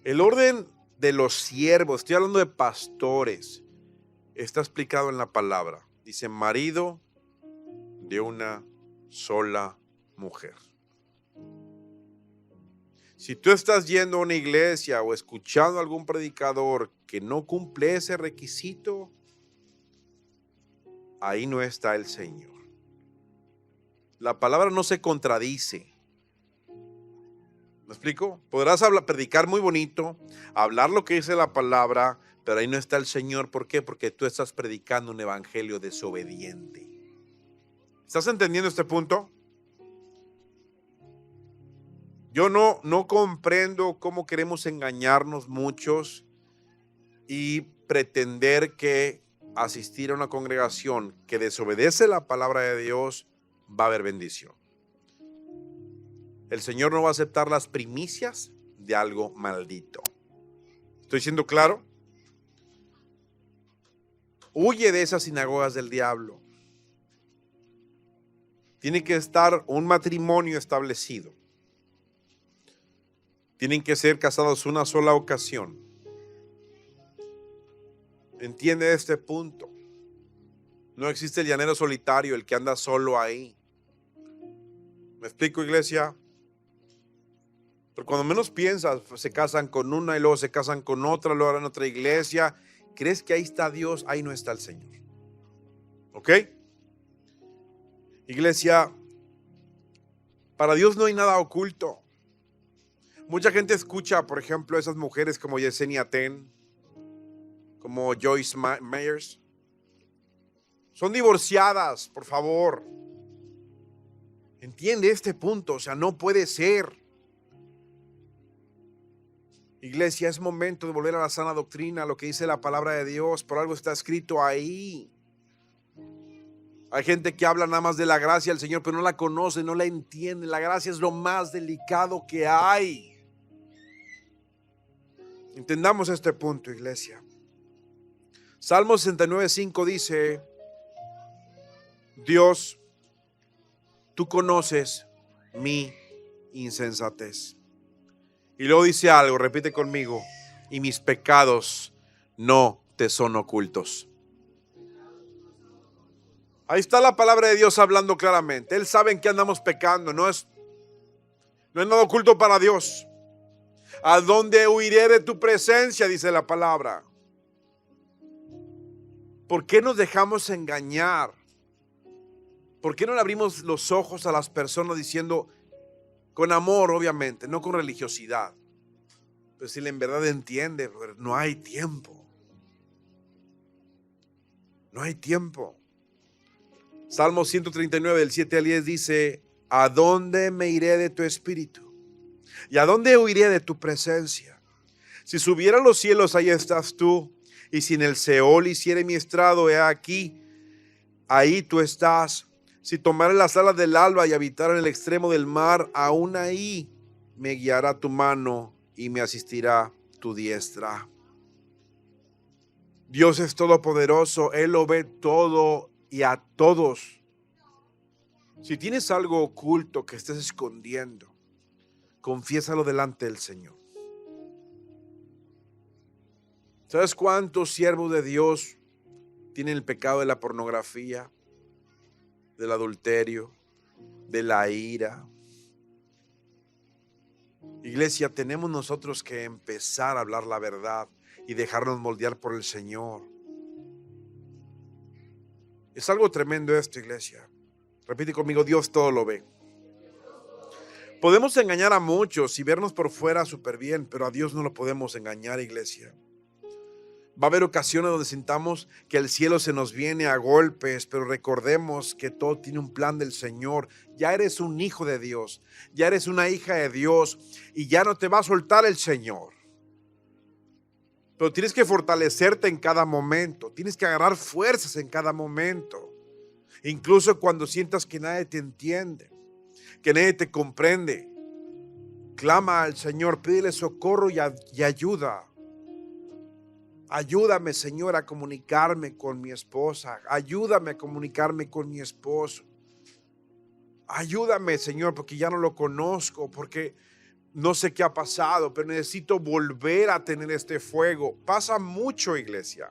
El orden de los siervos, estoy hablando de pastores, está explicado en la palabra. Dice marido de una sola mujer. Si tú estás yendo a una iglesia o escuchando a algún predicador que no cumple ese requisito, ahí no está el Señor. La palabra no se contradice. ¿Me explico? Podrás predicar muy bonito, hablar lo que dice la palabra, pero ahí no está el Señor. ¿Por qué? Porque tú estás predicando un evangelio desobediente. ¿Estás entendiendo este punto? Yo no comprendo cómo queremos engañarnos muchos y pretender que asistir a una congregación que desobedece la palabra de Dios va a haber bendición. El Señor no va a aceptar las primicias de algo maldito. ¿Estoy siendo claro? Huye de esas sinagogas del diablo. Tiene que estar un matrimonio establecido. Tienen que ser casados una sola ocasión. Entiende este punto. No existe el llanero solitario, el que anda solo ahí. ¿Me explico, iglesia? Pero cuando menos piensas, se casan con una y luego se casan con otra, luego en otra iglesia. ¿Crees que ahí está Dios? Ahí no está el Señor. ¿Ok? Iglesia, para Dios no hay nada oculto. Mucha gente escucha, por ejemplo, esas mujeres como Yesenia Ten, como Joyce Myers. Son divorciadas, por favor. Entiende este punto, o sea, no puede ser. Iglesia, es momento de volver a la sana doctrina, lo que dice la palabra de Dios, por algo está escrito ahí. Hay gente que habla nada más de la gracia del Señor, pero no la conoce, no la entiende. La gracia es lo más delicado que hay. Entendamos este punto, iglesia. Salmo 69:5 dice: Dios, tú conoces mi insensatez. Y luego dice algo, repite conmigo: y mis pecados no te son ocultos. Ahí está la palabra de Dios hablando claramente. Él sabe en qué andamos pecando. No es nada oculto para Dios. ¿A dónde huiré de tu presencia?, dice la palabra. ¿Por qué nos dejamos engañar? ¿Por qué no le abrimos los ojos a las personas diciendo, con amor obviamente, no con religiosidad? Pero si en verdad entiende, no hay tiempo. No hay tiempo. Salmo 139 del 7 al 10 dice: ¿a dónde me iré de tu espíritu? ¿Y a dónde huiré de tu presencia? Si subiera a los cielos, ahí estás tú. Y si en el Seol hiciere mi estrado, he aquí, ahí tú estás. Si tomare las alas del alba y habitar en el extremo del mar, aún ahí me guiará tu mano y me asistirá tu diestra. Dios es todopoderoso, Él lo ve todo y a todos. Si tienes algo oculto que estés escondiendo, confiésalo delante del Señor. ¿Sabes cuántos siervos de Dios tienen el pecado de la pornografía, del adulterio, de la ira? Iglesia, tenemos nosotros que empezar a hablar la verdad y dejarnos moldear por el Señor. Es algo tremendo esto, iglesia. Repite conmigo, Dios todo lo ve. Podemos engañar a muchos y vernos por fuera súper bien, pero a Dios no lo podemos engañar, iglesia. Va a haber ocasiones donde sintamos que el cielo se nos viene a golpes, pero recordemos que todo tiene un plan del Señor. Ya eres un hijo de Dios, ya eres una hija de Dios y ya no te va a soltar el Señor. Pero tienes que fortalecerte en cada momento, tienes que agarrar fuerzas en cada momento. Incluso cuando sientas que nadie te entiende, que nadie te comprende, clama al Señor, pídele socorro y ayuda. Ayúdame, Señor, a comunicarme con mi esposa. Ayúdame a comunicarme con mi esposo. Ayúdame, Señor, porque ya no lo conozco, porque no sé qué ha pasado, pero necesito volver a tener este fuego. Pasa mucho, iglesia.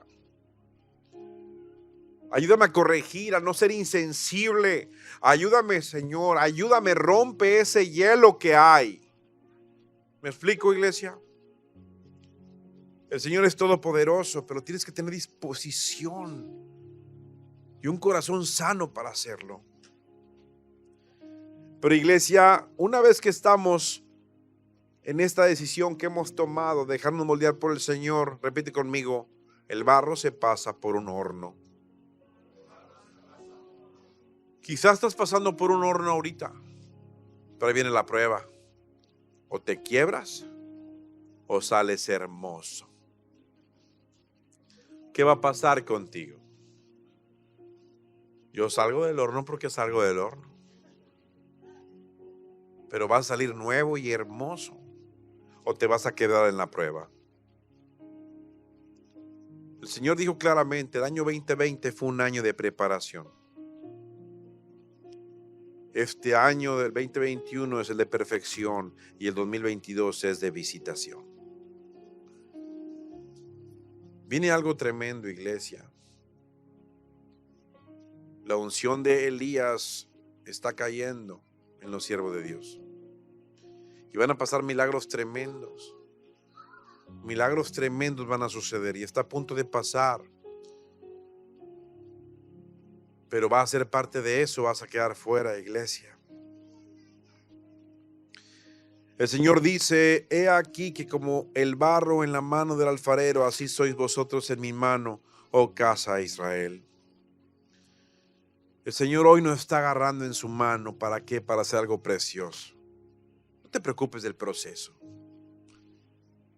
Ayúdame a corregir, a no ser insensible. Ayúdame, Señor, ayúdame, rompe ese hielo que hay. ¿Me explico, iglesia? El Señor es todopoderoso, pero tienes que tener disposición y un corazón sano para hacerlo. Pero iglesia, una vez que estamos en esta decisión que hemos tomado, dejarnos moldear por el Señor, repite conmigo, el barro se pasa por un horno. Quizás estás pasando por un horno ahorita, pero ahí viene la prueba. O te quiebras o sales hermoso. ¿Qué va a pasar contigo? Yo salgo del horno porque salgo del horno. Pero vas a salir nuevo y hermoso. ¿O te vas a quedar en la prueba? El Señor dijo claramente, el año 2020 fue un año de preparación. Este año del 2021 es el de perfección y el 2022 es de visitación. Viene algo tremendo, iglesia. La unción de Elías está cayendo en los siervos de Dios. Y van a pasar milagros tremendos. Milagros tremendos van a suceder y está a punto de pasar. Pero va a ser parte de eso, vas a quedar fuera, iglesia. El Señor dice, he aquí que como el barro en la mano del alfarero, así sois vosotros en mi mano, oh casa de Israel. El Señor hoy nos está agarrando en su mano, ¿para qué? Para hacer algo precioso. No te preocupes del proceso.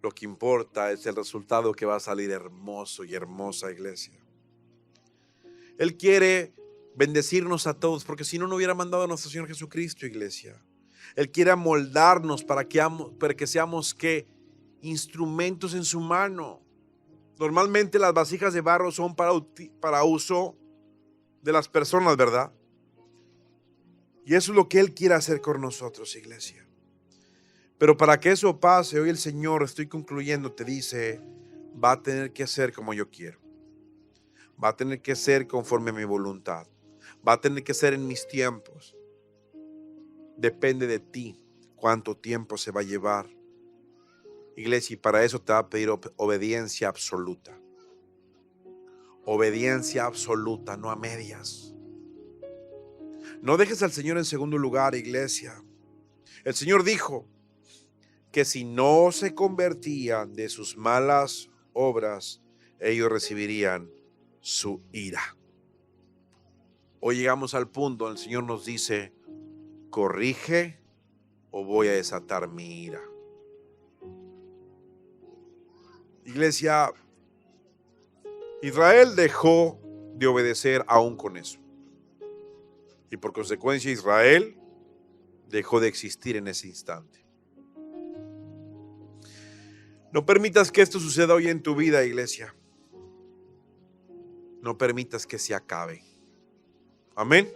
Lo que importa es el resultado que va a salir hermoso y hermosa, iglesia. Él quiere bendecirnos a todos, porque si no, no hubiera mandado a nuestro Señor Jesucristo, iglesia. Él quiere amoldarnos para que seamos instrumentos en su mano. Normalmente las vasijas de barro son para uso de las personas, ¿verdad? Y eso es lo que Él quiere hacer con nosotros, iglesia. Pero para que eso pase, hoy el Señor, estoy concluyendo, te dice, va a tener que ser como yo quiero. Va a tener que ser conforme a mi voluntad. Va a tener que ser en mis tiempos. Depende de ti cuánto tiempo se va a llevar. Iglesia, y para eso te va a pedir obediencia absoluta. Obediencia absoluta, no a medias. No dejes al Señor en segundo lugar, iglesia. El Señor dijo que si no se convertían de sus malas obras, ellos recibirían su ira. Hoy llegamos al punto donde el Señor nos dice, corrige o voy a desatar mi ira. Iglesia, Israel dejó de obedecer aún con eso. Y por consecuencia Israel dejó de existir en ese instante. No permitas que esto suceda hoy en tu vida, iglesia. No permitas que se acabe. Amén.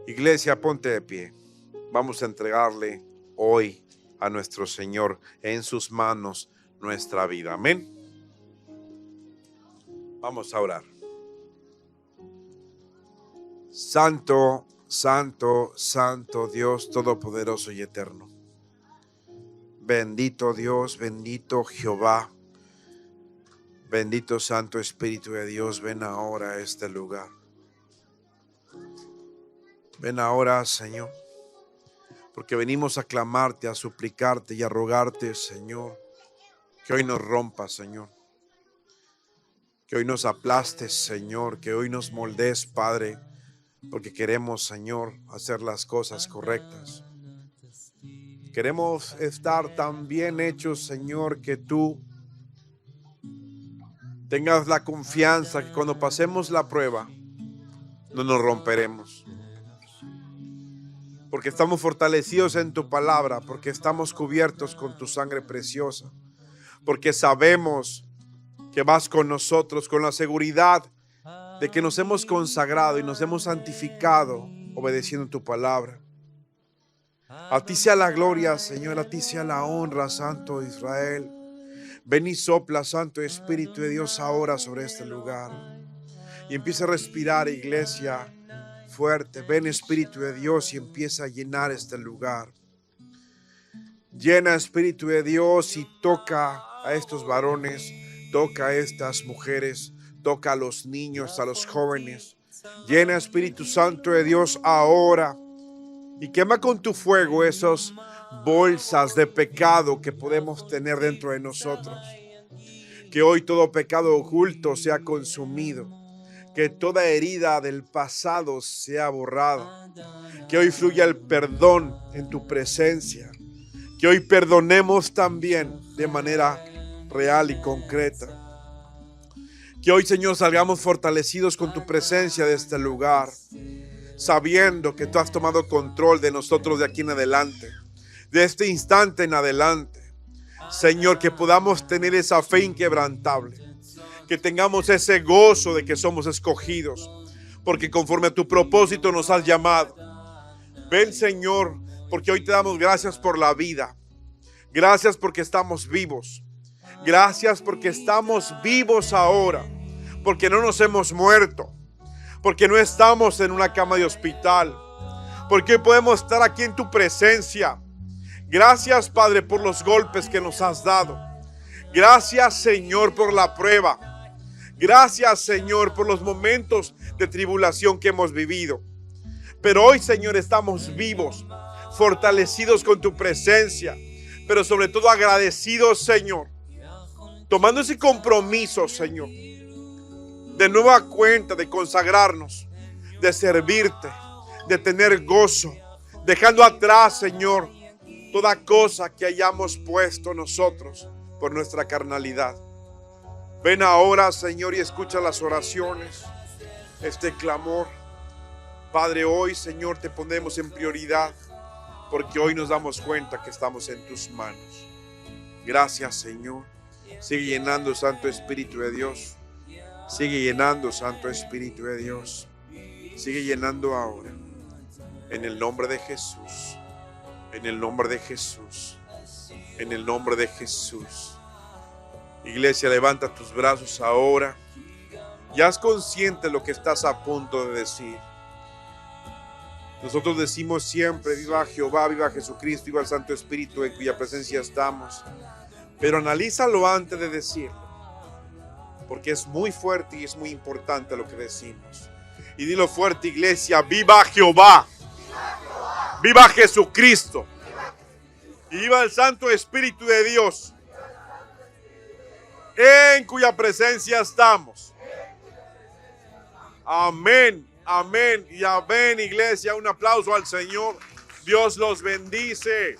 Iglesia, ponte de pie. Vamos a entregarle hoy a nuestro Señor en sus manos nuestra vida. Amén. Vamos a orar. Santo, santo, santo Dios Todopoderoso y Eterno. Bendito Dios, bendito Jehová. Bendito Santo Espíritu de Dios, ven ahora a este lugar. Ven ahora, Señor, porque venimos a clamarte, a suplicarte y a rogarte, Señor, que hoy nos rompas, Señor. Que hoy nos aplastes, Señor, que hoy nos moldees, Padre, porque queremos, Señor, hacer las cosas correctas. Queremos estar tan bien hechos, Señor, que tú tengas la confianza que cuando pasemos la prueba no nos romperemos. Porque estamos fortalecidos en tu palabra, porque estamos cubiertos con tu sangre preciosa, porque sabemos que vas con nosotros con la seguridad de que nos hemos consagrado y nos hemos santificado obedeciendo tu palabra. A ti sea la gloria, Señor, a ti sea la honra, Santo Israel. Ven y sopla, Santo Espíritu de Dios, ahora sobre este lugar. Y empieza a respirar, iglesia, fuerte. Ven, Espíritu de Dios, y empieza a llenar este lugar. Llena, Espíritu de Dios, y toca a estos varones, toca a estas mujeres, toca a los niños, a los jóvenes. Llena, Espíritu Santo de Dios, ahora. Y quema con tu fuego esas bolsas de pecado que podemos tener dentro de nosotros. Que hoy todo pecado oculto sea consumido. Que toda herida del pasado sea borrada. Que hoy fluya el perdón en tu presencia. Que hoy perdonemos también de manera real y concreta. Que hoy, Señor, salgamos fortalecidos con tu presencia de este lugar, sabiendo que tú has tomado control de nosotros de aquí en adelante, de este instante en adelante. Señor, que podamos tener esa fe inquebrantable, que tengamos ese gozo de que somos escogidos, porque conforme a tu propósito nos has llamado. Ven, Señor, porque hoy te damos gracias por la vida. Gracias porque estamos vivos. Gracias porque estamos vivos ahora, porque no nos hemos muerto, porque no estamos en una cama de hospital, porque hoy podemos estar aquí en tu presencia. Gracias, Padre, por los golpes que nos has dado. Gracias, Señor, por la prueba. Gracias, Señor, por los momentos de tribulación que hemos vivido. Pero hoy, Señor, estamos vivos, fortalecidos con tu presencia, pero sobre todo agradecidos, Señor, tomando ese compromiso, Señor, de nueva cuenta, de consagrarnos, de servirte, de tener gozo, dejando atrás, Señor, toda cosa que hayamos puesto nosotros por nuestra carnalidad. Ven ahora, Señor, y escucha las oraciones, este clamor. Padre, hoy, Señor, te ponemos en prioridad, porque hoy nos damos cuenta que estamos en tus manos. Gracias, Señor. Sigue llenando, Santo Espíritu de Dios. Sigue llenando, Santo Espíritu de Dios. Sigue llenando ahora. En el nombre de Jesús. En el nombre de Jesús. En el nombre de Jesús. Iglesia, levanta tus brazos ahora. Ya es consciente de lo que estás a punto de decir. Nosotros decimos siempre: viva Jehová, viva Jesucristo, viva el Santo Espíritu en cuya presencia estamos. Pero analízalo antes de decirlo, porque es muy fuerte y es muy importante lo que decimos. Y dilo fuerte, iglesia: viva Jehová, viva Jesucristo, y viva el Santo Espíritu de Dios, en cuya presencia estamos. Amén, amén y amén, iglesia. Un aplauso al Señor. Dios los bendice.